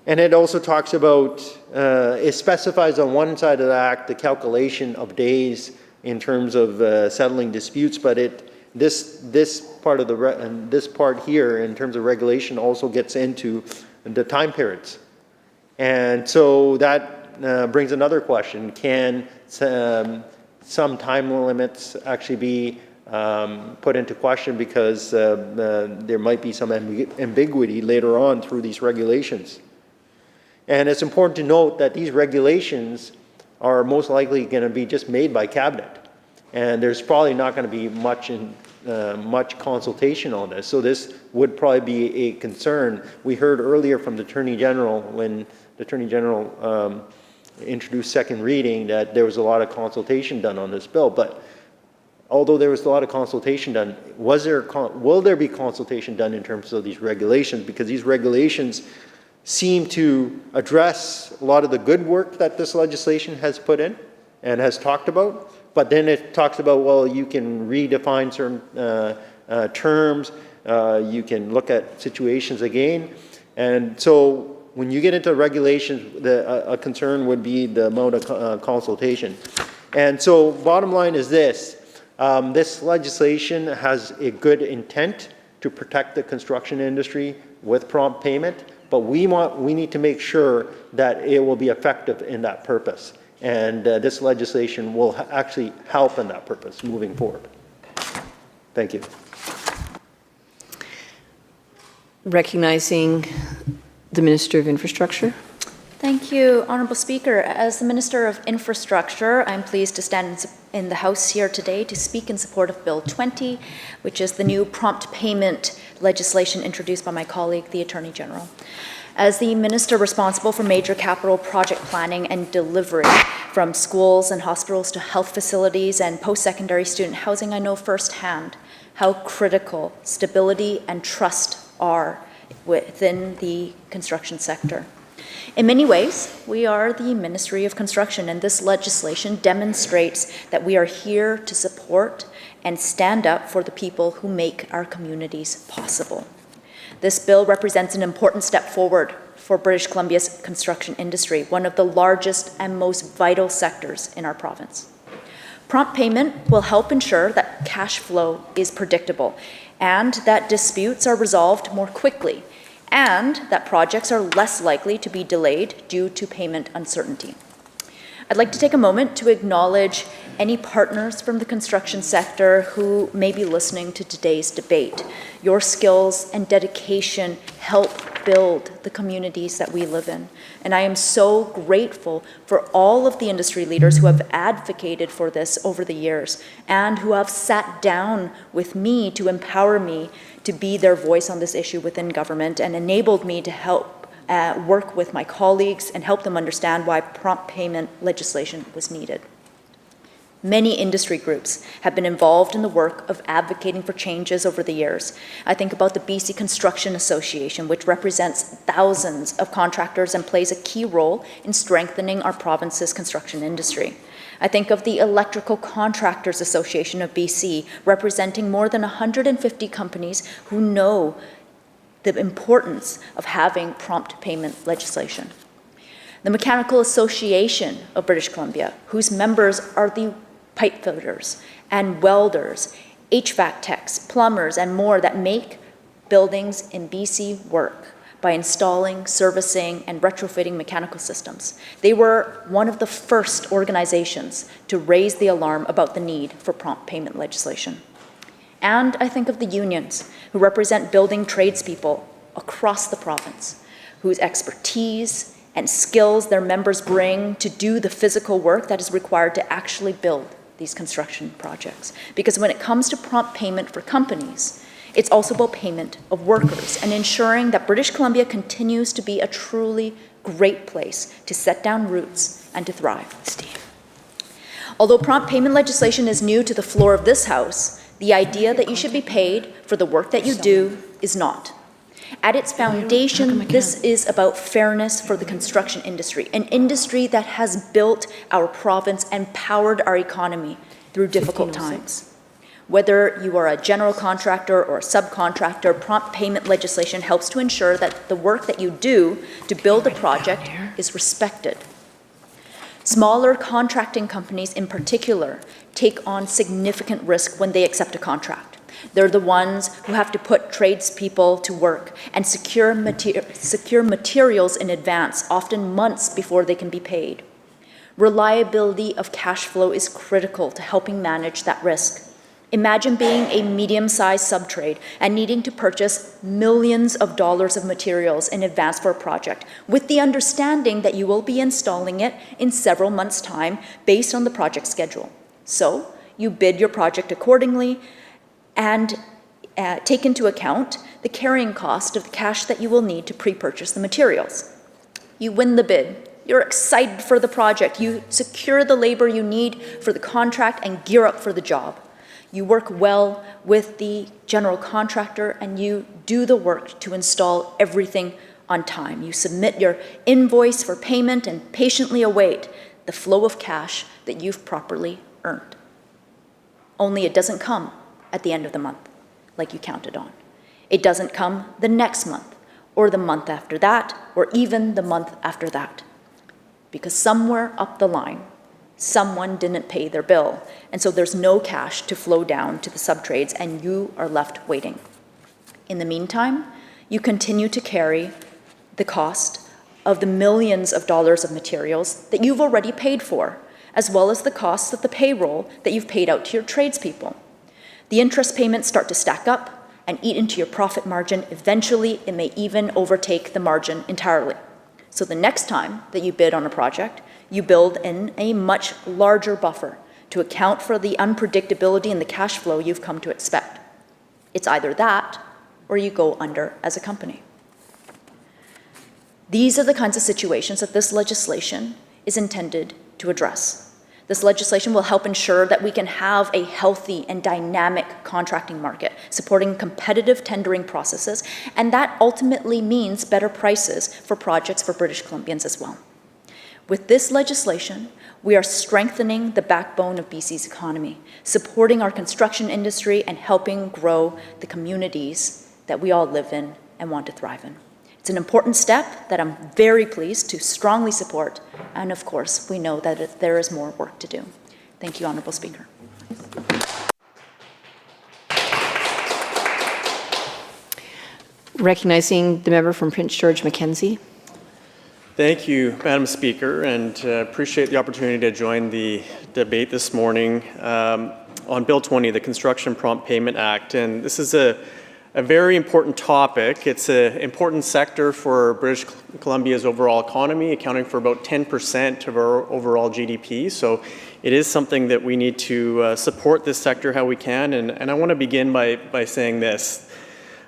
it also talks about, it specifies on one side of the act the calculation of days in terms of settling disputes, but this part here in terms of regulation also gets into the time periods. And so that brings another question. Can some time limits actually be put into question because there might be some ambiguity later on through these regulations? And it's important to note that these regulations are most likely going to be just made by cabinet. And there's probably not going to be much consultation on this. So this would probably be a concern. We heard earlier from the Attorney General when the Attorney General introduced second reading that there was a lot of consultation done on this bill. But although there was a lot of consultation done, will there be consultation done in terms of these regulations? Because these regulations seem to address a lot of the good work that this legislation has put in and has talked about. But then it talks about, well, you can redefine certain terms, you can look at situations again. And so when you get into regulations, a concern would be the amount of consultation. And so bottom line is this, this legislation has a good intent to protect the construction industry with prompt payment, but we need to make sure that it will be effective in that purpose. And this legislation will actually help in that purpose moving forward. Thank you. Recognizing the Minister of Infrastructure. Thank you, Honourable Speaker. As the Minister of Infrastructure, I'm pleased to stand in the House here today to speak in support of Bill 20, which is the new prompt payment legislation introduced by my colleague, the Attorney General. As the Minister responsible for major capital project planning and delivery, from schools and hospitals to health facilities and post-secondary student housing, I know firsthand how critical stability and trust are within the construction sector. In many ways, we are the Ministry of Construction, and this legislation demonstrates that we are here to support and stand up for the people who make our communities possible. This bill represents an important step forward for British Columbia's construction industry, one of the largest and most vital sectors in our province. Prompt payment will help ensure that cash flow is predictable and that disputes are resolved more quickly, and that projects are less likely to be delayed due to payment uncertainty. I'd like to take a moment to acknowledge any partners from the construction sector who may be listening to today's debate. Your skills and dedication help build the communities that we live in. And I am so grateful for all of the industry leaders who have advocated for this over the years and who have sat down with me to empower me to be their voice on this issue within government and enabled me to help work with my colleagues and help them understand why prompt payment legislation was needed. Many industry groups have been involved in the work of advocating for changes over the years. I think about the BC Construction Association, which represents thousands of contractors and plays a key role in strengthening our province's construction industry. I think of the Electrical Contractors Association of BC, representing more than 150 companies who know the importance of having prompt payment legislation. The Mechanical Association of British Columbia, whose members are the pipe fitters and welders, HVAC techs, plumbers, and more that make buildings in BC work by installing, servicing, and retrofitting mechanical systems. They were one of the first organizations to raise the alarm about the need for prompt payment legislation. And I think of the unions who represent building tradespeople across the province, whose expertise and skills their members bring to do the physical work that is required to actually build these construction projects. Because when it comes to prompt payment for companies, it's also about payment of workers and ensuring that British Columbia continues to be a truly great place to set down roots and to thrive. Steve. Although prompt payment legislation is new to the floor of this House, the idea that you should be paid for the work that you do is not. At its foundation, this is about fairness for the construction industry, an industry that has built our province and powered our economy through difficult times. Whether you are a general contractor or a subcontractor, prompt payment legislation helps to ensure that the work that you do to build a project is respected. Smaller contracting companies in particular take on significant risk when they accept a contract. They're the ones who have to put tradespeople to work and secure materials in advance, often months before they can be paid. Reliability of cash flow is critical to helping manage that risk. Imagine being a medium-sized subtrade and needing to purchase millions of dollars of materials in advance for a project, with the understanding that you will be installing it in several months' time based on the project schedule. So, you bid your project accordingly and take into account the carrying cost of the cash that you will need to pre-purchase the materials. You win the bid. You're excited for the project. You secure the labor you need for the contract and gear up for the job. You work well with the general contractor and you do the work to install everything on time. You submit your invoice for payment and patiently await the flow of cash that you've properly earned. Only it doesn't come at the end of the month like you counted on. It doesn't come the next month or the month after that or even the month after that. Because somewhere up the line, someone didn't pay their bill, and so there's no cash to flow down to the subtrades, and you are left waiting. In the meantime, you continue to carry the cost of the millions of dollars of materials that you've already paid for, as well as the costs of the payroll that you've paid out to your tradespeople. The interest payments start to stack up and eat into your profit margin. Eventually, it may even overtake the margin entirely. So the next time that you bid on a project, you build in a much larger buffer to account for the unpredictability in the cash flow you've come to expect. It's either that or you go under as a company. These are the kinds of situations that this legislation is intended to address. This legislation will help ensure that we can have a healthy and dynamic contracting market, supporting competitive tendering processes, and that ultimately means better prices for projects for British Columbians as well. With this legislation, we are strengthening the backbone of BC's economy, supporting our construction industry and helping grow the communities that we all live in and want to thrive in. It's an important step that I'm very pleased to strongly support, and of course, we know that there is more work to do. Thank you, Honourable Speaker. Recognizing the member from Prince George Mackenzie. Thank you, Madam Speaker, and appreciate the opportunity to join the debate this morning on Bill 20, the Construction Prompt Payment Act. And this is a very important topic. It's an important sector for British Columbia's overall economy, accounting for about 10% of our overall GDP. So it is something that we need to support this sector how we can. And I want to begin by saying this.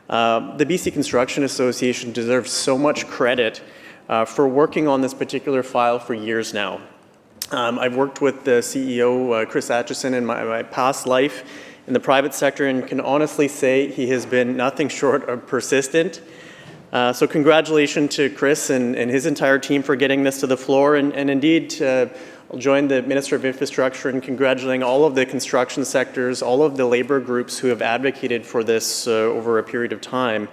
The BC Construction Association deserves so much credit for working on this particular file for years now. I've worked with the CEO, Chris Atchison, in my past life in the private sector and can honestly say he has been nothing short of persistent. So congratulations to Chris and his entire team for getting this to the floor. And indeed, I'll join the Minister of Infrastructure in congratulating all of the construction sectors, all of the labor groups who have advocated for this over a period of time.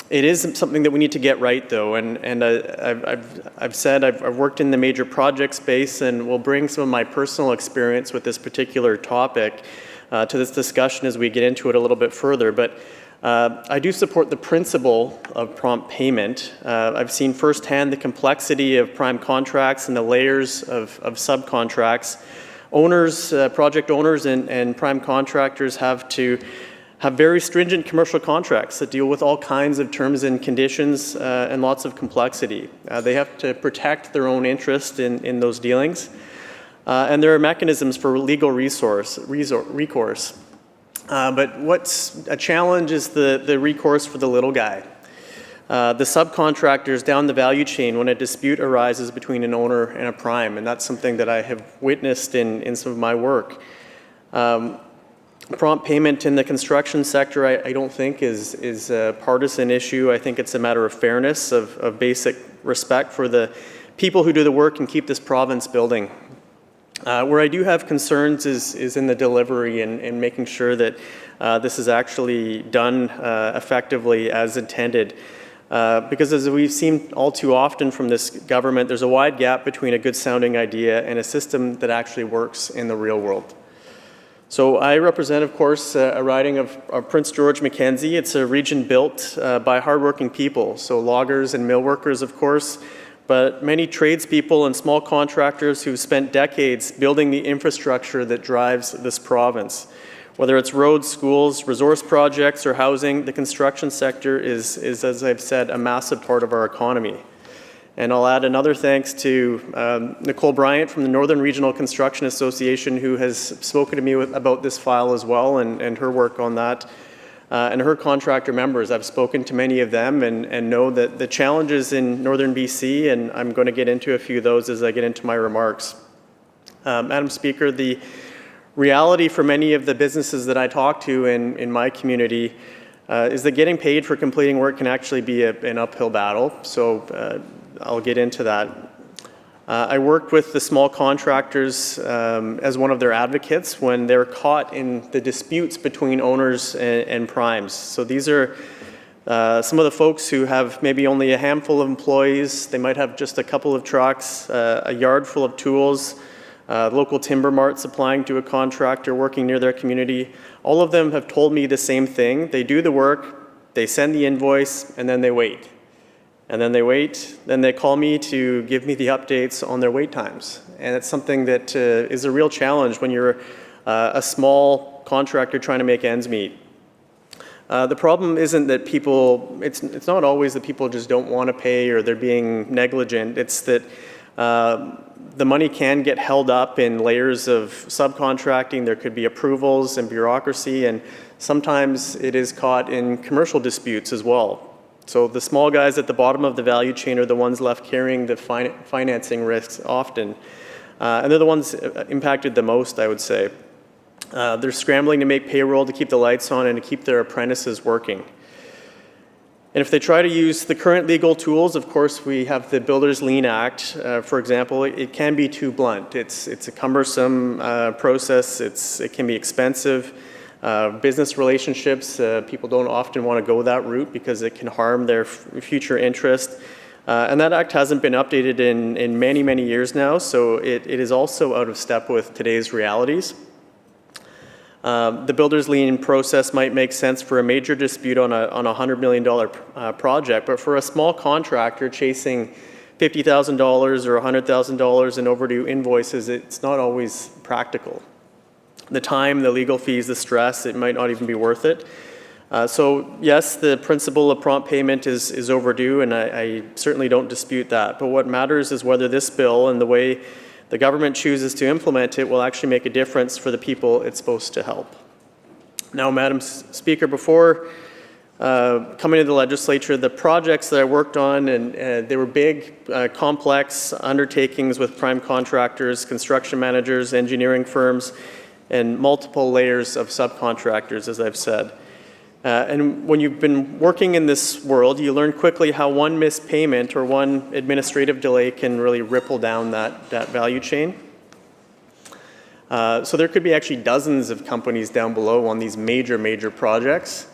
It is something that we need to get right, though, and I've said I've worked in the major project space and will bring some of my personal experience with this particular topic to this discussion as we get into it a little bit further. But I do support the principle of prompt payment. I've seen firsthand the complexity of prime contracts and the layers of subcontracts. Owners, project owners and prime contractors have have very stringent commercial contracts that deal with all kinds of terms and conditions and lots of complexity. They have to protect their own interest in those dealings. And there are mechanisms for legal recourse. But what's a challenge is the recourse for the little guy. The subcontractors down the value chain when a dispute arises between an owner and a prime, and that's something that I have witnessed in some of my work. Prompt payment in the construction sector I don't think is a partisan issue. I think it's a matter of fairness, of basic respect for the people who do the work and keep this province building. Where I do have concerns is in the delivery and making sure that this is actually done effectively as intended. Because as we've seen all too often from this government, there's a wide gap between a good sounding idea and a system that actually works in the real world. So I represent, of course, a riding of Prince George Mackenzie. It's a region built by hardworking people, so loggers and mill workers, of course, but many tradespeople and small contractors who've spent decades building the infrastructure that drives this province. Whether it's roads, schools, resource projects, or housing, the construction sector is, as I've said, a massive part of our economy. And I'll add another thanks to Nicole Bryant from the Northern Regional Construction Association, who has spoken to me about this file as well and her work on that. And her contractor members, I've spoken to many of them and know that the challenges in Northern BC, and I'm going to get into a few of those as I get into my remarks. Madam Speaker, the reality for many of the businesses that I talk to in my community is that getting paid for completing work can actually be an uphill battle. So I'll get into that. I worked with the small contractors as one of their advocates when they're caught in the disputes between owners and primes. So these are some of the folks who have maybe only a handful of employees. They might have just a couple of trucks, a yard full of tools, local timber mart supplying to a contractor working near their community. All of them have told me the same thing. They do the work, they send the invoice, and then they wait. And then they wait, then they call me to give me the updates on their wait times. And it's something that is a real challenge when you're a small contractor trying to make ends meet. The problem isn't that people, it's not always that people just don't want to pay or they're being negligent. It's that the money can get held up in layers of subcontracting. There could be approvals and bureaucracy, and sometimes it is caught in commercial disputes as well. So the small guys at the bottom of the value chain are the ones left carrying the financing risks often. And they're the ones impacted the most, I would say. They're scrambling to make payroll, to keep the lights on, and to keep their apprentices working. And if they try to use the current legal tools, of course, we have the Builders Lien Act, for example. It can be too blunt. It's a cumbersome process. It can be expensive. Business relationships, people don't often want to go that route because it can harm their future interest. And that act hasn't been updated in many, many years now, so it is also out of step with today's realities. The builder's lien process might make sense for a major dispute on a $100 million project, but for a small contractor chasing $50,000 or $100,000 in overdue invoices, it's not always practical. The time, the legal fees, the stress, it might not even be worth it. So yes, the principle of prompt payment is overdue, and I certainly don't dispute that. But what matters is whether this bill and the way the government chooses to implement it will actually make a difference for the people it's supposed to help. Now, Madam Speaker, before coming to the legislature, the projects that I worked on, and they were big, complex undertakings with prime contractors, construction managers, engineering firms, and multiple layers of subcontractors, as I've said. And when you've been working in this world, you learn quickly how one missed payment or one administrative delay can really ripple down that value chain. So there could be actually dozens of companies down below on these major projects.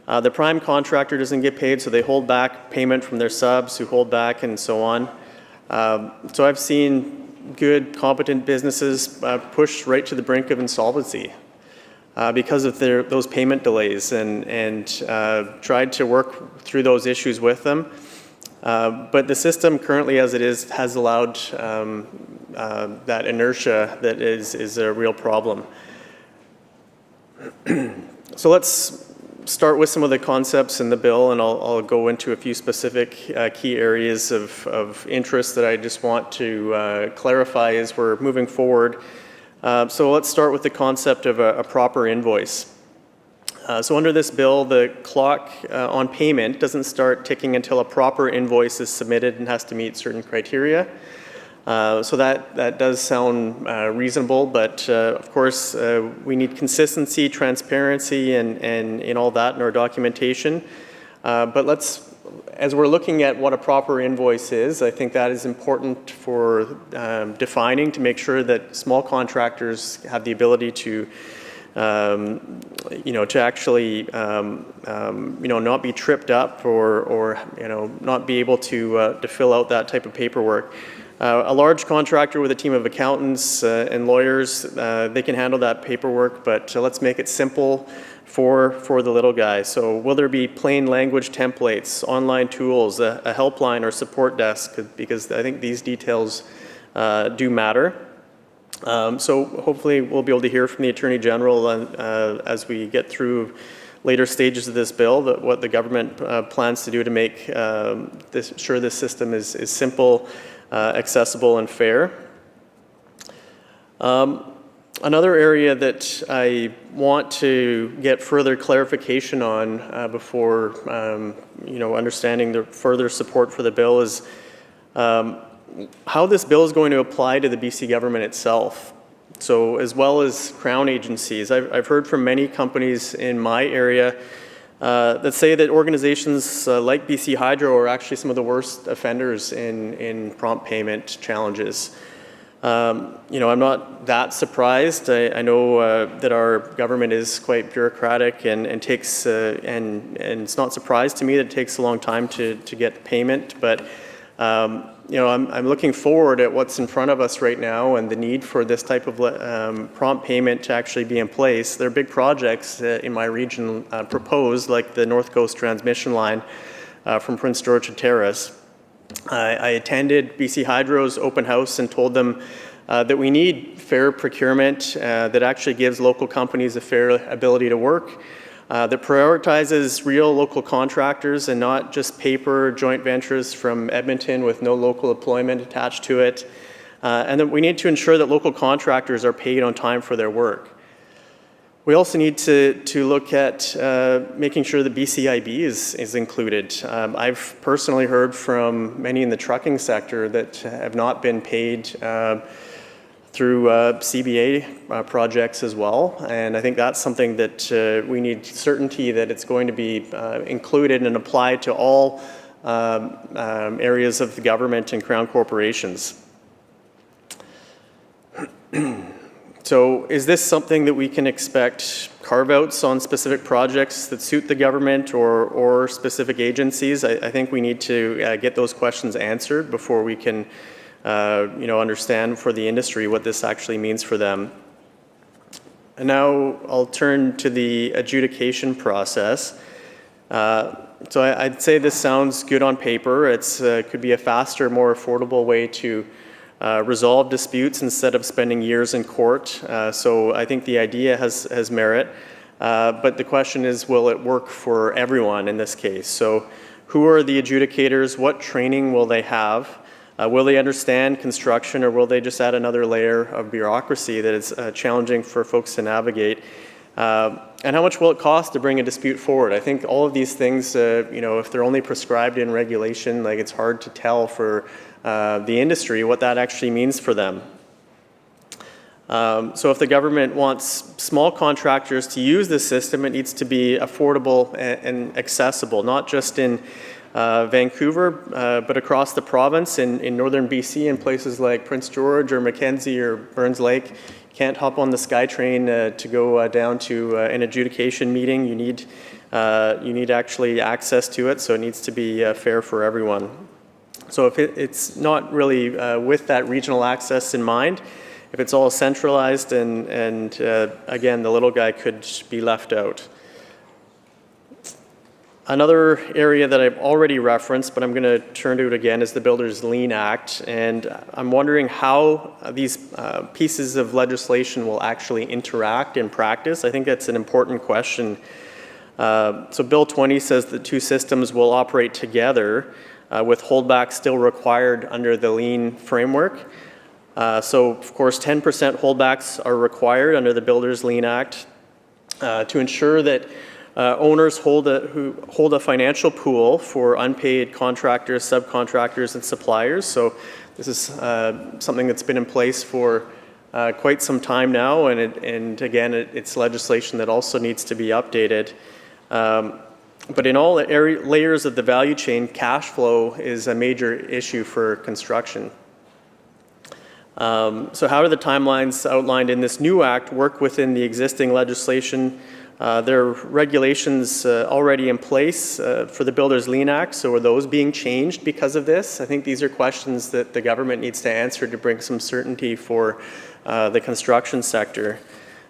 The prime contractor doesn't get paid, so they hold back payment from their subs who hold back and so on. So I've seen good, competent businesses pushed right to the brink of insolvency because of those payment delays, and tried to work through those issues with them. But the system currently as it is has allowed that inertia that is a real problem. So let's start with some of the concepts in the bill, and I'll go into a few specific key areas of interest that I just want to clarify as we're moving forward. So let's start with the concept of a proper invoice. So under this bill, the clock on payment doesn't start ticking until a proper invoice is submitted and has to meet certain criteria. So that does sound reasonable, but of course we need consistency, transparency, and in all that in our documentation. But as we're looking at what a proper invoice is, I think that is important for defining to make sure that small contractors have the ability to to actually, not be tripped up or not be able to fill out that type of paperwork. A large contractor with a team of accountants and lawyers, they can handle that paperwork, but let's make it simple for the little guy. So will there be plain language templates, online tools, a helpline or support desk? Because I think these details do matter. So hopefully we'll be able to hear from the Attorney General as we get through later stages of this bill, what the government plans to do to make sure this system is simple, accessible, and fair. Another area that I want to get further clarification on before understanding the further support for the bill is how this bill is going to apply to the BC government itself. So as well as Crown agencies. I've heard from many companies in my area that say that organizations like BC Hydro are actually some of the worst offenders in prompt payment challenges. I'm not that surprised. I know that our government is quite bureaucratic and takes, and it's not surprised to me that it takes a long time to get payment, but I'm looking forward at what's in front of us right now and the need for this type of prompt payment to actually be in place. There are big projects in my region proposed, like the North Coast Transmission Line from Prince George to Terrace. I attended BC Hydro's open house and told them that we need fair procurement that actually gives local companies a fair ability to work, that prioritizes real local contractors and not just paper joint ventures from Edmonton with no local employment attached to it, and that we need to ensure that local contractors are paid on time for their work. We also need to look at making sure the BCIB is included. I've personally heard from many in the trucking sector that have not been paid through CBA projects as well, and I think that's something that we need certainty that it's going to be included and applied to all areas of the government and Crown corporations. So is this something that we can expect carve-outs on specific projects that suit the government or specific agencies? I think we need to get those questions answered before we can understand for the industry what this actually means for them. And now I'll turn to the adjudication process. So I'd say this sounds good on paper. It could be a faster, more affordable way to resolve disputes instead of spending years in court. So I think the idea has merit, but the question is, will it work for everyone in this case? So who are the adjudicators? What training will they have? Will they understand construction, or will they just add another layer of bureaucracy that is challenging for folks to navigate? And how much will it cost to bring a dispute forward? I think all of these things, if they're only prescribed in regulation, like it's hard to tell for the industry what that actually means for them. So if the government wants small contractors to use this system, it needs to be affordable and accessible, not just in Vancouver, but across the province in northern BC in places like Prince George or Mackenzie or Burns Lake. You can't hop on the SkyTrain to go down to an adjudication meeting. You need actually access to it, so it needs to be fair for everyone. So if it's not really with that regional access in mind, if it's all centralized and again, the little guy could be left out. Another area that I've already referenced, but I'm going to turn to it again, is the Builders Lien Act. And I'm wondering how these pieces of legislation will actually interact in practice. I think that's an important question. So Bill 20 says the two systems will operate together with holdbacks still required under the lien framework. So of course 10% holdbacks are required under the Builders Lien Act to ensure that owners who hold a financial pool for unpaid contractors, subcontractors, and suppliers. So this is something that's been in place for quite some time now, and again, it's legislation that also needs to be updated. But in all layers of the value chain, cash flow is a major issue for construction. So how do the timelines outlined in this new act work within the existing legislation? There are regulations already in place for the Builders Lien Act, so are those being changed because of this? I think these are questions that the government needs to answer to bring some certainty for the construction sector.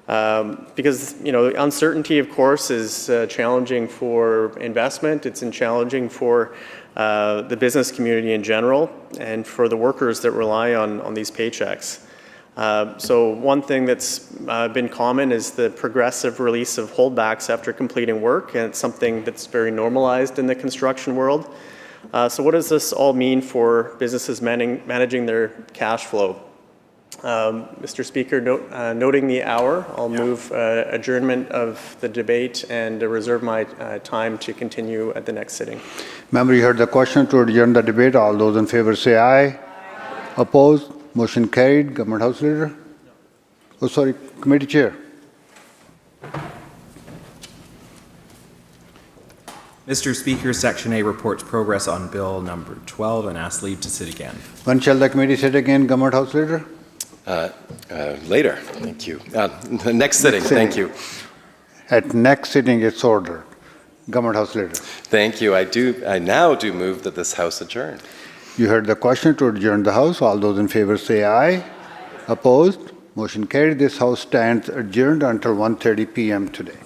Because, you know, uncertainty, of course, is challenging for investment. It's challenging for the business community in general and for the workers that rely on these paychecks. So one thing that's been common is the progressive release of holdbacks after completing work, and it's something that's very normalized in the construction world. So what does this all mean for businesses managing their cash flow? Mr. Speaker, noting the hour, I'll move adjournment of the debate and reserve my time to continue at the next sitting. Member, you heard the question to adjourn the debate. All those in favor say aye. Aye. Opposed? Motion carried. Government House Leader? Oh, sorry, Committee Chair. Mr. Speaker, Section A reports progress on Bill number 12 and asks leave to sit again. When shall the committee sit again, Government House Leader? Later, thank you. The next sitting, thank you. At next sitting, it's ordered. Government House Leader. Thank you. I now do move that this House adjourn. You heard the question to adjourn the House. All those in favor say aye. Opposed? Motion carried. This House stands adjourned until 1:30 p.m. today.